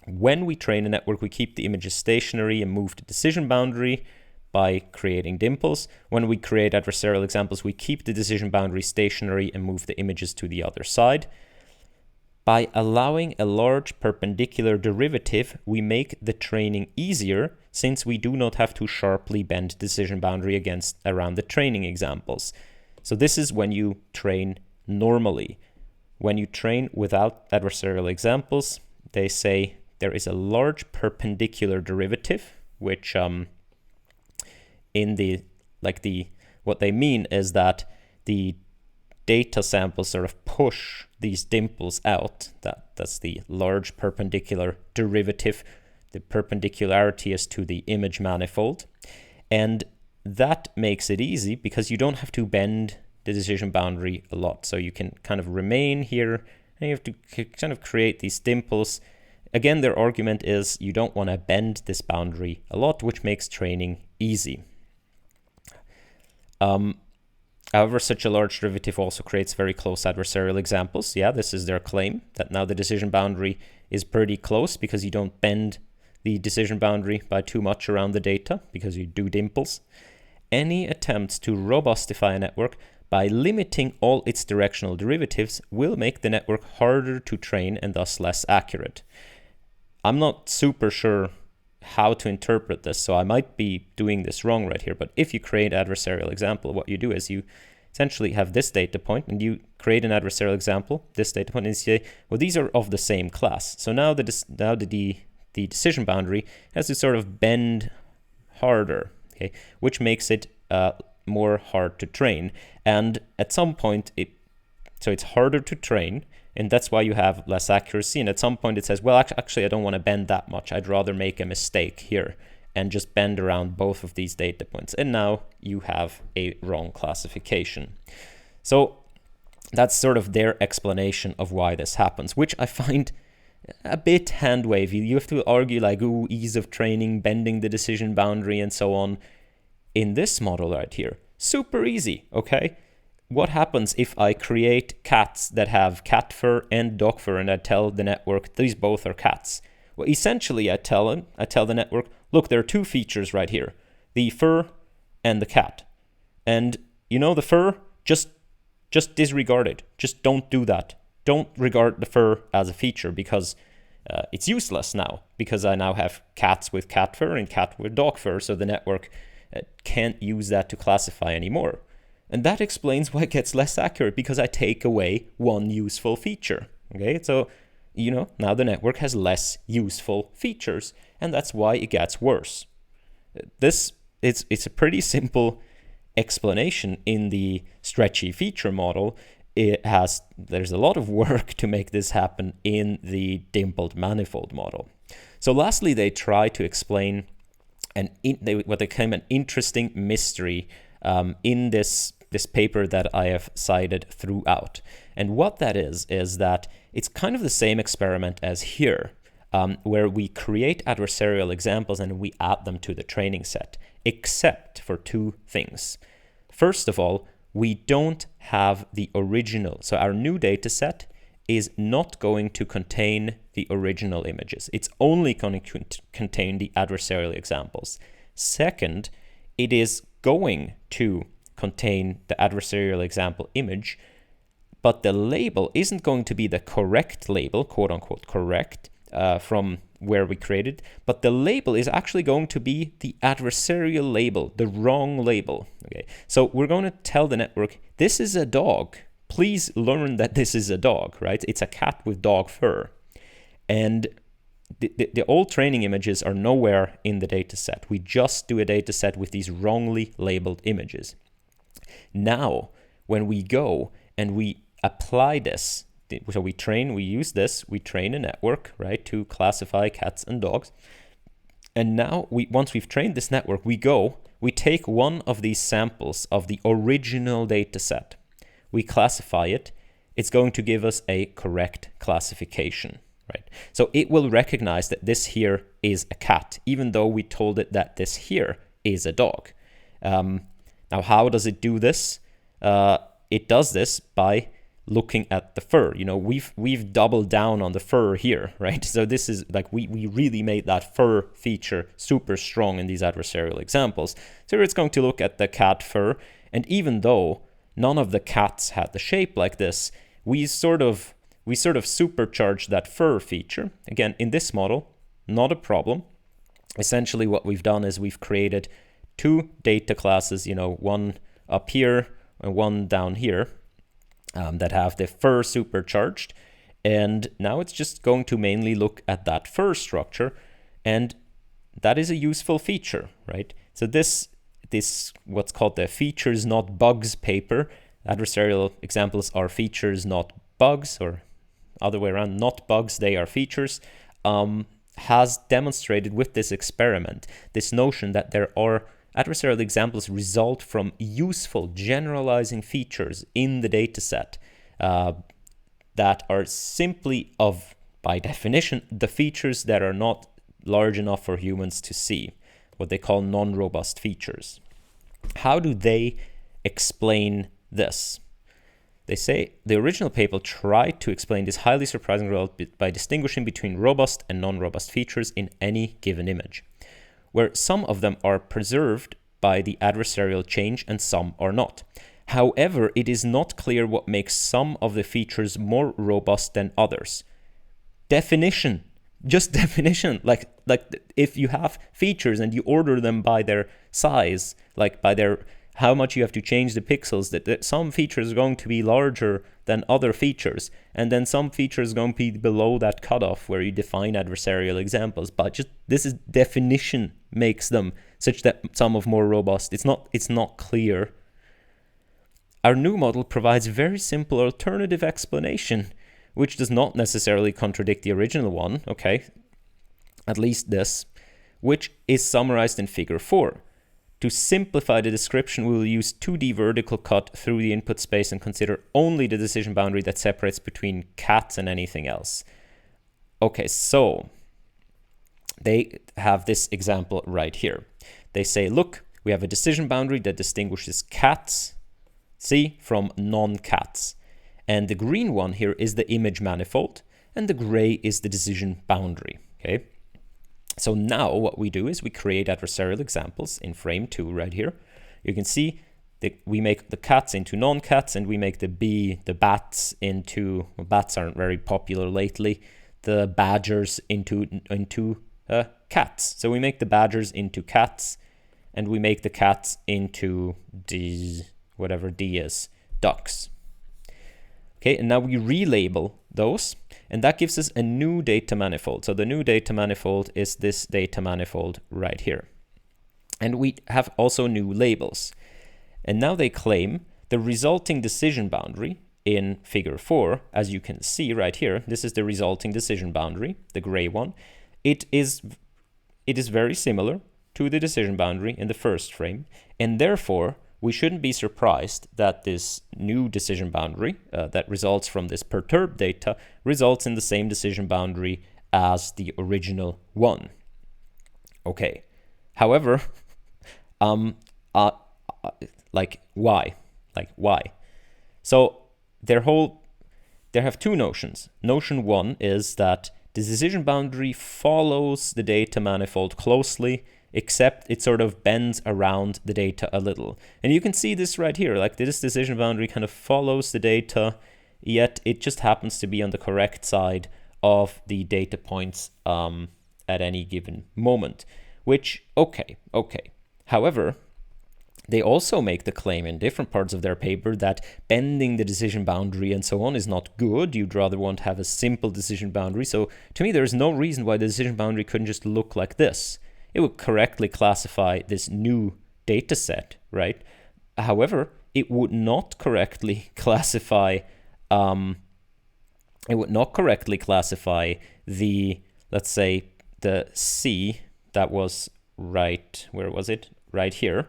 When we train a network, we keep the images stationary and move the decision boundary by creating dimples. When we create adversarial examples, we keep the decision boundary stationary and move the images to the other side. By allowing a large perpendicular derivative, we make the training easier since we do not have to sharply bend decision boundary around the training examples. So this is when you train normally. When you train without adversarial examples, they say there is a large perpendicular derivative, which what they mean is that the data samples sort of push these dimples out. That's the large perpendicular derivative. The perpendicularity is to the image manifold. And that makes it easy because you don't have to bend the decision boundary a lot. So you can kind of remain here and you have to kind of create these dimples. Again, their argument is you don't want to bend this boundary a lot, which makes training easy. However, such a large derivative also creates very close adversarial examples. Yeah, this is their claim, that now the decision boundary is pretty close because you don't bend the decision boundary by too much around the data because you do dimples. Any attempts to robustify a network by limiting all its directional derivatives will make the network harder to train and thus less accurate. I'm not super sure how to interpret this, so I might be doing this wrong right here, but if you create an adversarial example, what you do is you essentially have this data point and you create an adversarial example, this data point, and you say, well, these are of the same class. So now the decision boundary has to sort of bend harder, okay, which makes it more hard to train. And at some point, so it's harder to train, and that's why you have less accuracy. And at some point it says, well, actually, I don't want to bend that much. I'd rather make a mistake here and just bend around both of these data points. And now you have a wrong classification. So that's sort of their explanation of why this happens, which I find a bit hand wavy. You have to argue like, ooh, ease of training, bending the decision boundary, and so on. In this model right here, super easy, okay? What happens if I create cats that have cat fur and dog fur, and I tell the network these both are cats? Well, essentially, I tell the network, look, there are two features right here, the fur and the cat. And you know, the fur, just disregard it. Just don't do that. Don't regard the fur as a feature because it's useless now, because I now have cats with cat fur and cat with dog fur, so the network can't use that to classify anymore. And that explains why it gets less accurate, because I take away one useful feature. Okay, so you know, now the network has less useful features, and that's why it gets worse. It's a pretty simple explanation in the Stretchy feature model. There's a lot of work to make this happen in the Dimpled Manifold model. So lastly, they try to explain what they claim an interesting mystery in this paper that I have cited throughout. And what that is that it's kind of the same experiment as here, where we create adversarial examples and we add them to the training set, except for two things. First of all, we don't have the original. So our new data set is not going to contain the original images. It's only going to contain the adversarial examples. Second, it is going to contain the adversarial example image, but the label isn't going to be the correct label, quote unquote correct, from where we created, but the label is actually going to be the adversarial label, the wrong label. Okay, so we're going to tell the network, this is a dog. Please learn that this is a dog, right? It's a cat with dog fur. And the old training images are nowhere in the data set. We just do a data set with these wrongly labeled images. Now, when we go and we apply this, so we train a network, right, to classify cats and dogs. And now, once we've trained this network, we take one of these samples of the original data set. We classify it. It's going to give us a correct classification, right? So it will recognize that this here is a cat, even though we told it that this here is a dog. Now, how does it do this? It does this by looking at the fur. You know, we've doubled down on the fur here, right? So this is like we really made that fur feature super strong in these adversarial examples. So it's going to look at the cat fur, and even though none of the cats had the shape like this, we sort of supercharged that fur feature. Again, in this model, not a problem. Essentially what we've done is we've created two data classes, you know, one up here and one down here, that have the fur supercharged. And now it's just going to mainly look at that fur structure, and that is a useful feature, right? So this what's called the features not bugs paper. Adversarial examples are features not bugs, or other way around, not bugs, they are features, has demonstrated with this experiment this notion that there are adversarial examples result from useful generalizing features in the dataset that are simply by definition, the features that are not large enough for humans to see, what they call non-robust features. How do they explain this. They say the original paper tried to explain this highly surprising result by distinguishing between robust and non-robust features in any given image, where some of them are preserved by the adversarial change and some are not. However, it is not clear what makes some of the features more robust than others. Definition. Just definition. Like if you have features and you order them by their size, like by their how much you have to change the pixels, that some features are going to be larger than other features, and then some features are going to be below that cutoff where you define adversarial examples. But just this is definition makes them such that some are more robust. It's not clear. Our new model provides a very simple alternative explanation, which does not necessarily contradict the original one, okay? At least this, which is summarized in figure 4. To simplify the description, we will use 2D vertical cut through the input space and consider only the decision boundary that separates between cats and anything else. Okay, so they have this example right here. They say, look, we have a decision boundary that distinguishes cats, see, from non-cats. And the green one here is the image manifold, and the gray is the decision boundary, okay? So now what we do is we create adversarial examples in frame 2 right here. You can see that we make the cats into non-cats, and we make the bats into, well, bats aren't very popular lately, the badgers into cats. So we make the badgers into cats, and we make the cats into whatever D is, ducks. Okay, and now we relabel those, and that gives us a new data manifold. So the new data manifold is this data manifold right here. And we have also new labels. And now they claim the resulting decision boundary in figure 4, as you can see right here, this is the resulting decision boundary, the gray one. It is very similar to the decision boundary in the first frame, and therefore we shouldn't be surprised that this new decision boundary that results from this perturbed data results in the same decision boundary as the original one. Okay, however, like why? So they have two notions. Notion 1 is that the decision boundary follows the data manifold closely, except it sort of bends around the data a little. And you can see this right here, like this decision boundary kind of follows the data, yet it just happens to be on the correct side of the data points at any given moment, which, okay. However, they also make the claim in different parts of their paper that bending the decision boundary and so on is not good. You'd rather want to have a simple decision boundary. So to me, there's no reason why the decision boundary couldn't just look like this. It would correctly classify this new data set, right? However, it would not correctly classify the, let's say, the C that was right, where was it? Right here,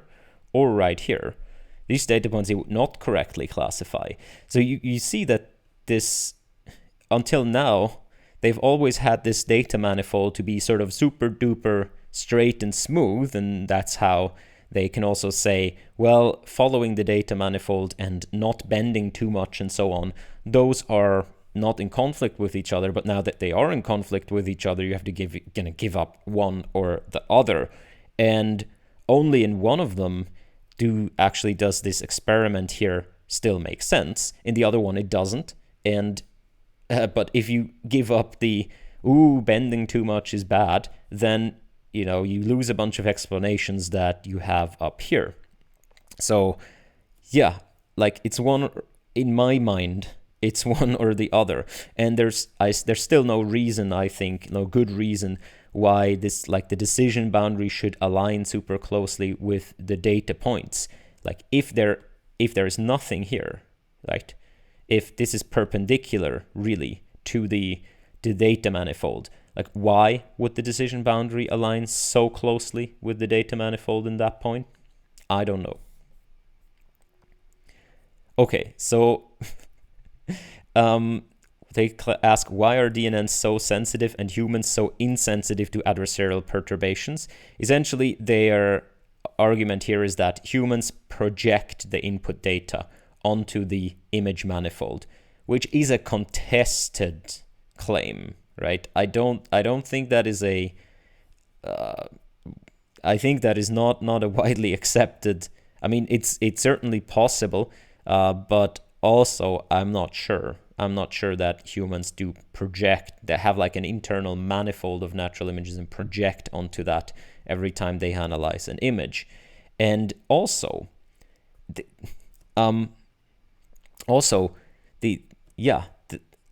or right here. These data points it would not correctly classify. So you see that this, until now, they've always had this data manifold to be sort of super duper straight and smooth, and that's how they can also say, well, following the data manifold and not bending too much and so on, those are not in conflict with each other. But now that they are in conflict with each other, you have to give up one or the other, and only in one of them does this experiment here still make sense. In the other one, it doesn't. And but if you give up the bending too much is bad, then you lose a bunch of explanations that you have up here. So yeah, like it's one, in my mind, it's one or the other. And there's still no reason, I think, no good reason why this, like the decision boundary should align super closely with the data points. Like if there is nothing here, right? If this is perpendicular really to the data manifold, like why would the decision boundary align so closely with the data manifold in that point? I don't know. Okay, so they ask, why are DNNs so sensitive and humans so insensitive to adversarial perturbations? Essentially, their argument here is that humans project the input data onto the image manifold, which is a contested claim, right? I don't think that is a I think that is not a widely accepted. I mean, it's certainly possible, but also I'm not sure. I'm not sure that humans do project, they have like an internal manifold of natural images and project onto that every time they analyze an image. And also,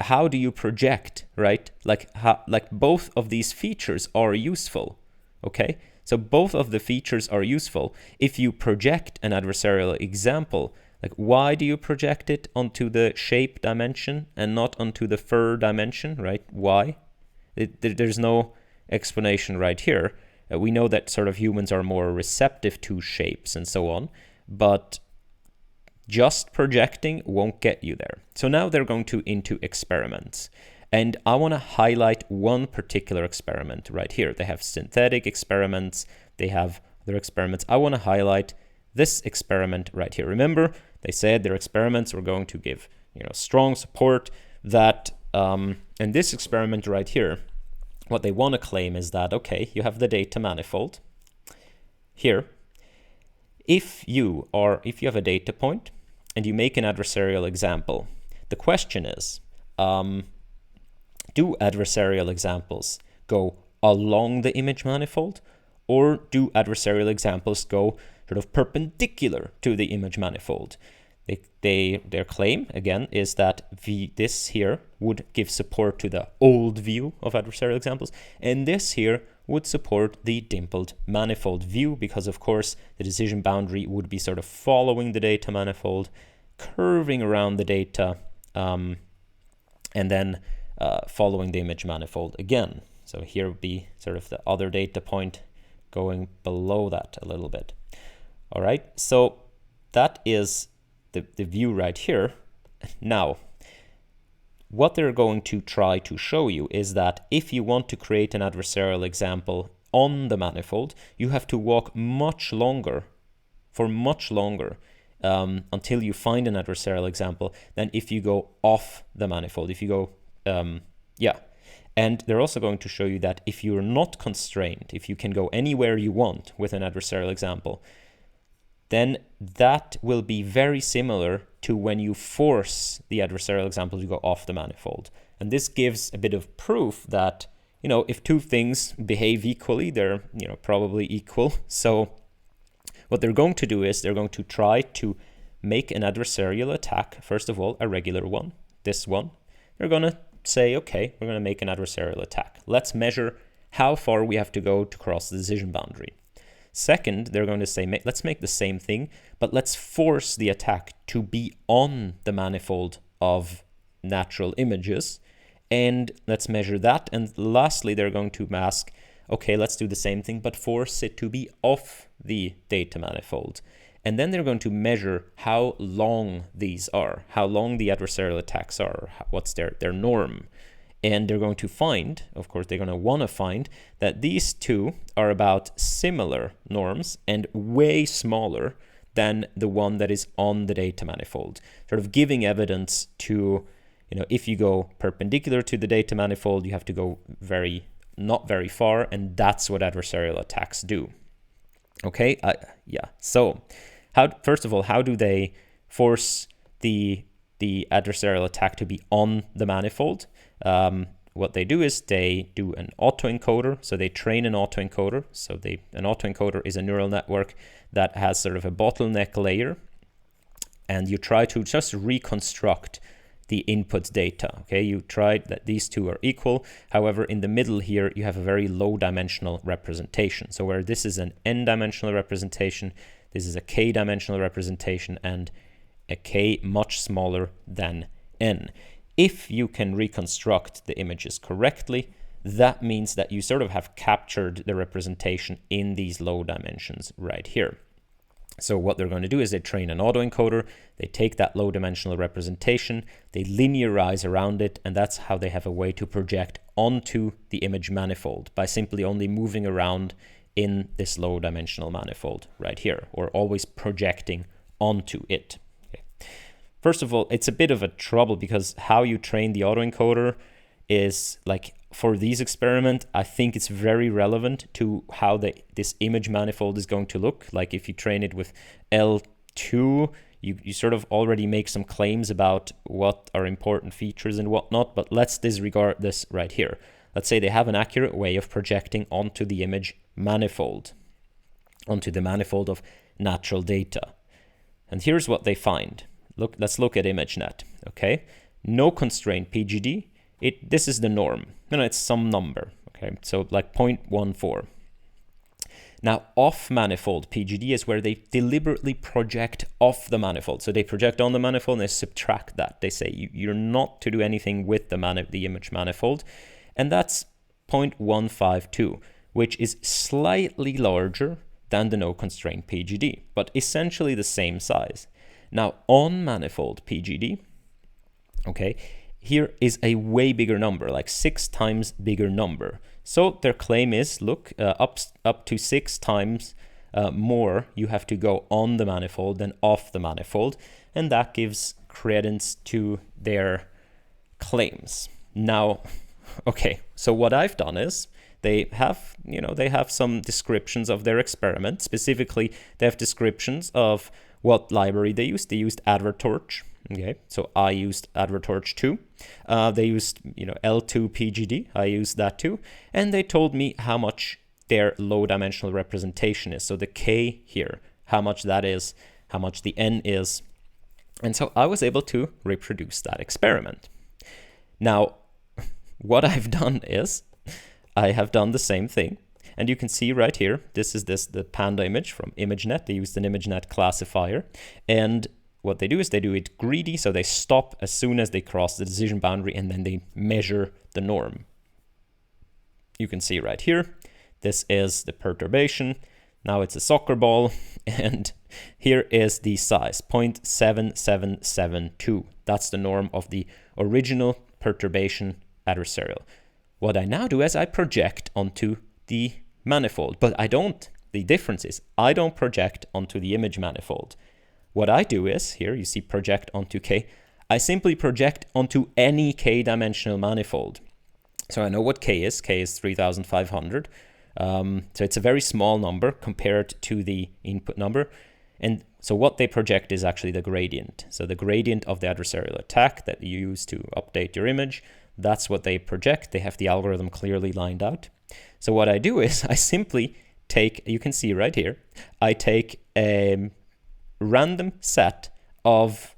how do you project, right? Like both of these features are useful, okay? So both of the features are useful. If you project an adversarial example, like why do you project it onto the shape dimension and not onto the fur dimension, right? Why? There's no explanation right here. We know that sort of humans are more receptive to shapes and so on, but just projecting won't get you there. So now they're going into experiments. And I want to highlight one particular experiment right here. They have synthetic experiments, they have other experiments. I want to highlight this experiment right here. Remember, they said their experiments were going to give, strong support that, and this experiment right here, what they want to claim is that, okay, you have the data manifold here. If you have a data point and you make an adversarial example, the question is, do adversarial examples go along the image manifold, or do adversarial examples go sort of perpendicular to the image manifold? Their claim, again, is that this here would give support to the old view of adversarial examples, and this here would support the dimpled manifold view, because of course the decision boundary would be sort of following the data manifold, curving around the data, and then following the image manifold again. So here would be sort of the other data point going below that a little bit. All right, so that is the view right here. Now, what they're going to try to show you is that if you want to create an adversarial example on the manifold, you have to walk much longer, until you find an adversarial example than if you go off the manifold. If you go, And they're also going to show you that if you're not constrained, if you can go anywhere you want with an adversarial example, then that will be very similar to when you force the adversarial example to go off the manifold. And this gives a bit of proof that, if two things behave equally, they're, probably equal. So what they're going to do is they're going to try to make an adversarial attack, first of all, a regular one, this one. They're going to say, okay, we're going to make an adversarial attack. Let's measure how far we have to go to cross the decision boundary. Second, they're going to say, let's make the same thing, but let's force the attack to be on the manifold of natural images, and let's measure that. And lastly, they're going to ask, okay, let's do the same thing, but force it to be off the data manifold. And then they're going to measure how long these are, how long the adversarial attacks are, what's their norm. And they're going to find, of course, they're going to want to find that these two are about similar norms and way smaller than the one that is on the data manifold, sort of giving evidence to, if you go perpendicular to the data manifold, you have to go not very far, and that's what adversarial attacks do. Okay, So, first of all, how do they force the adversarial attack to be on the manifold? What they do is they do an autoencoder. So they train an autoencoder. So an autoencoder is a neural network that has sort of a bottleneck layer, and you try to just reconstruct the input data. Okay, you tried that these two are equal. However, in the middle here, you have a very low dimensional representation. So where this is an n-dimensional representation, this is a k-dimensional representation, and a k much smaller than n. If you can reconstruct the images correctly, that means that you sort of have captured the representation in these low dimensions right here. So what they're going to do is they train an autoencoder, they take that low dimensional representation, they linearize around it, and that's how they have a way to project onto the image manifold by simply only moving around in this low dimensional manifold right here, or always projecting onto it. Okay. first of all, it's a bit of a trouble because how you train the autoencoder is like, for these experiment, I think it's very relevant to how this image manifold is going to look. Like if you train it with L2, you sort of already make some claims about what are important features and whatnot, but let's disregard this right here. Let's say they have an accurate way of projecting onto the image manifold, onto the manifold of natural data. And here's what they find. Let's look at ImageNet, okay? No constraint PGD, this is the norm. It's some number, okay? So like 0.14. Now, off manifold PGD is where they deliberately project off the manifold. So they project on the manifold and they subtract that. They say you're not to do anything with the image manifold. And that's 0.152, which is slightly larger than the no constraint PGD, but essentially the same size. Now, on manifold PGD, okay, here is a way bigger number, like 6 times bigger number. So their claim is, look, up to 6 times more you have to go on the manifold than off the manifold, and that gives credence to their claims. Now, okay, so what I've done is they have some descriptions of their experiment. Specifically, they have descriptions of what library they used. They used AdverTorch. Okay, so I used AdverTorch too. They used, L2 PGD. I used that too. And they told me how much their low dimensional representation is. So the K here, how much that is, how much the N is. And so I was able to reproduce that experiment. Now, what I've done is I have done the same thing. And you can see right here, this is the panda image from ImageNet. They used an ImageNet classifier. And what they do is they do it greedy, so they stop as soon as they cross the decision boundary, and then they measure the norm. You can see right here, this is the perturbation. Now it's a soccer ball, and here is the size, 0.7772. That's the norm of the original perturbation adversarial. What I now do is I project onto the manifold, but I don't. The difference is I don't project onto the image manifold. What I do is, here you see project onto K, I simply project onto any K-dimensional manifold. So I know what K is 3,500. So it's a very small number compared to the input number. And so what they project is actually the gradient. So the gradient of the adversarial attack that you use to update your image, that's what they project. They have the algorithm clearly lined out. So what I do is I simply take, you can see right here, I take a random set of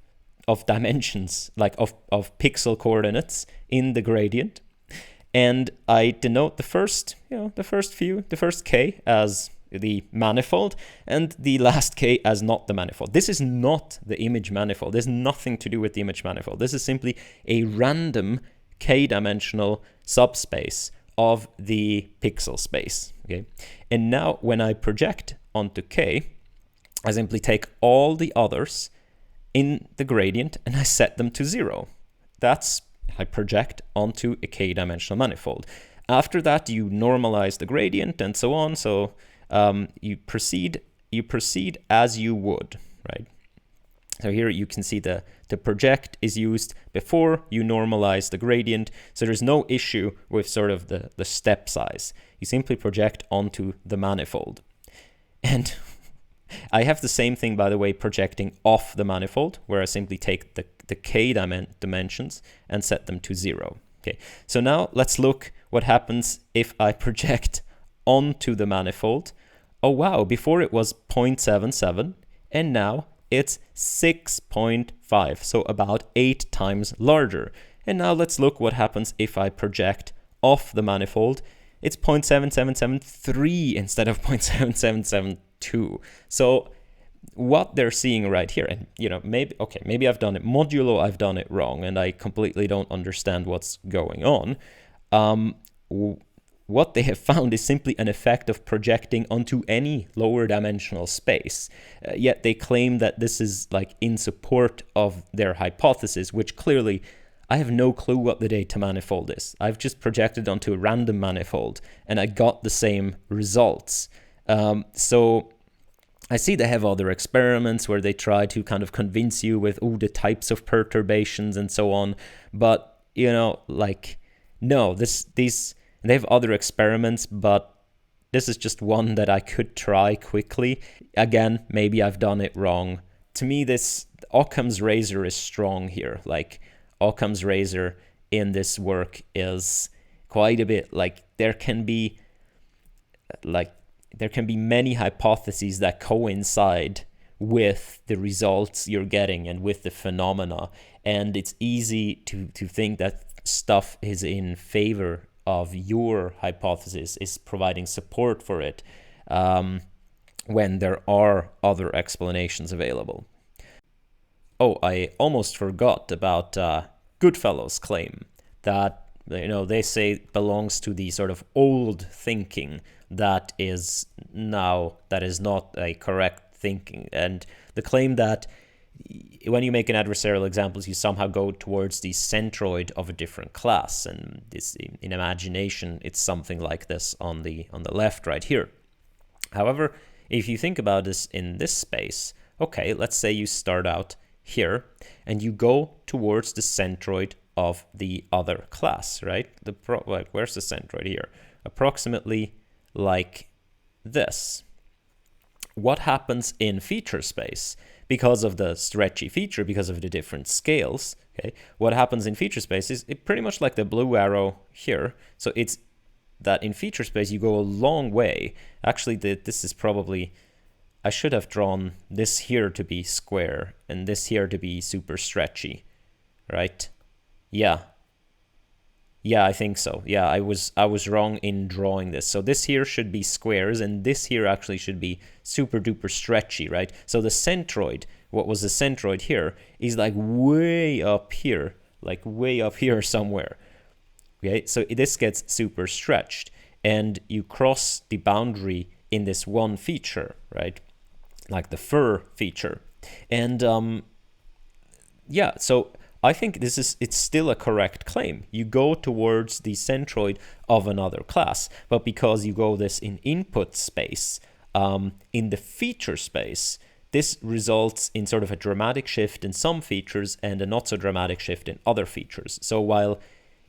dimensions, like of pixel coordinates in the gradient, and I denote the first K as the manifold and the last K as not the manifold. This is not the image manifold. There's nothing to do with the image manifold. This is simply a random K-dimensional subspace of the pixel space. Okay, and now when I project onto K, I simply take all the others in the gradient and I set them to 0. That's, I project onto a K-dimensional manifold. After that, you normalize the gradient and so on. So you proceed as you would, right? So here you can see the project is used before you normalize the gradient. So there's no issue with sort of the step size. You simply project onto the manifold. And I have the same thing, by the way, projecting off the manifold, where I simply take the K dimensions and set them to 0. Okay, so now let's look what happens if I project onto the manifold. Oh wow, before it was 0.77 and now it's 6.5, so about 8 times larger. And now let's look what happens if I project off the manifold. It's 0.7773 instead of 0.7772. So what they're seeing right here, and maybe I've done it modulo, I've done it wrong, and I completely don't understand what's going on. What they have found is simply an effect of projecting onto any lower dimensional space. Yet they claim that this is like in support of their hypothesis, which clearly I have no clue what the data manifold is. I've just projected onto a random manifold and I got the same results. So I see they have other experiments where they try to kind of convince you with, oh, the types of perturbations and so on. But, you know, like, no, they have other experiments, but this is just one that I could try quickly. Again, maybe I've done it wrong. To me, this Occam's razor is strong here. Like, Occam's razor in this work is quite a bit, like, there can be many hypotheses that coincide with the results you're getting and with the phenomena. And it's easy to think that stuff is in favor of your hypothesis, is providing support for it, when there are other explanations available. Oh, I almost forgot about Goodfellow's claim that, you know, they say belongs to the sort of old thinking that is not a correct thinking. And the claim that when you make an adversarial examples, you somehow go towards the centroid of a different class. And this, in imagination, it's something like this on the left right here. However, if you think about this in this space, okay, let's say you start out here and you go towards the centroid of the other class, right? Like, where's the centroid here? Approximately like this. What happens in feature space? Because of the stretchy feature, because of the different scales, okay, what happens in feature space is pretty much like the blue arrow here. So it's that in feature space you go a long way. Actually, this is probably, I should have drawn this here to be square and this here to be super stretchy, right? Yeah, I think so. Yeah, I was wrong in drawing this. So this here should be squares and this here actually should be super duper stretchy, right? So the centroid, what was the centroid here, is like way up here somewhere. Okay, so this gets super stretched and you cross the boundary in this one feature, right? Like the fur feature. And yeah, so I think it's still a correct claim. You go towards the centroid of another class, but because you go this in input space, in the feature space, this results in sort of a dramatic shift in some features and a not so dramatic shift in other features. So while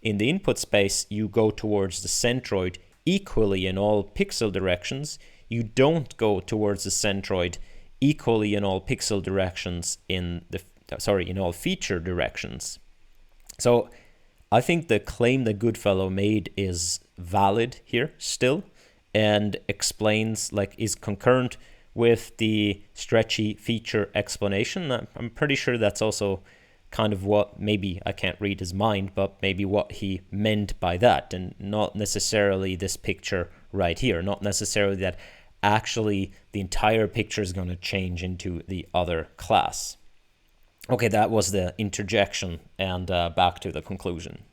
in the input space you go towards the centroid equally in all pixel directions, you don't go towards the centroid equally in all pixel directions in all feature directions. So I think the claim that Goodfellow made is valid here still and explains, like, is concurrent with the stretchy feature explanation. I'm pretty sure that's also kind of what, maybe I can't read his mind, but maybe what he meant by that, and not necessarily this picture right here, not necessarily that actually the entire picture is going to change into the other class. Okay, that was the interjection, and back to the conclusion.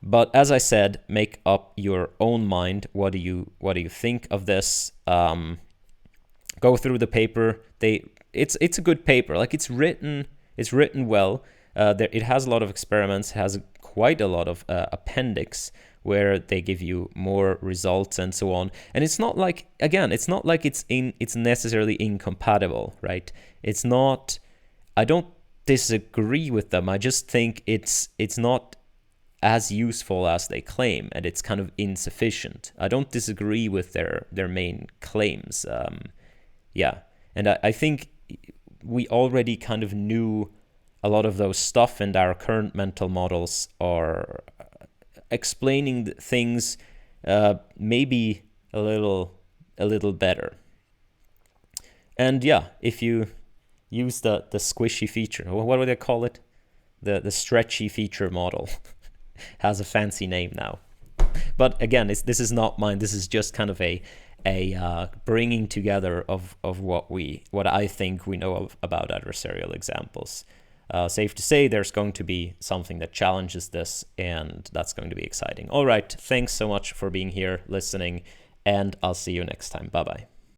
But as I said, make up your own mind. What do you think of this? Go through the paper. It's a good paper. Like, it's written well. It has a lot of experiments. Has quite a lot of appendix where they give you more results and so on. And it's not like it's necessarily incompatible, right? It's not. I don't disagree with them. I just think it's not as useful as they claim, and it's kind of insufficient. I don't disagree with their main claims. Yeah, and I think we already kind of knew a lot of those stuff, and our current mental models are explaining things maybe a little better. And yeah, if you use the squishy feature, what do they call it? The stretchy feature model. Has a fancy name now. But again, this is not mine. This is just kind of a bringing together of what I think we know about adversarial examples. Safe to say there's going to be something that challenges this, and that's going to be exciting. All right, thanks so much for being here, listening, and I'll see you next time. Bye-bye.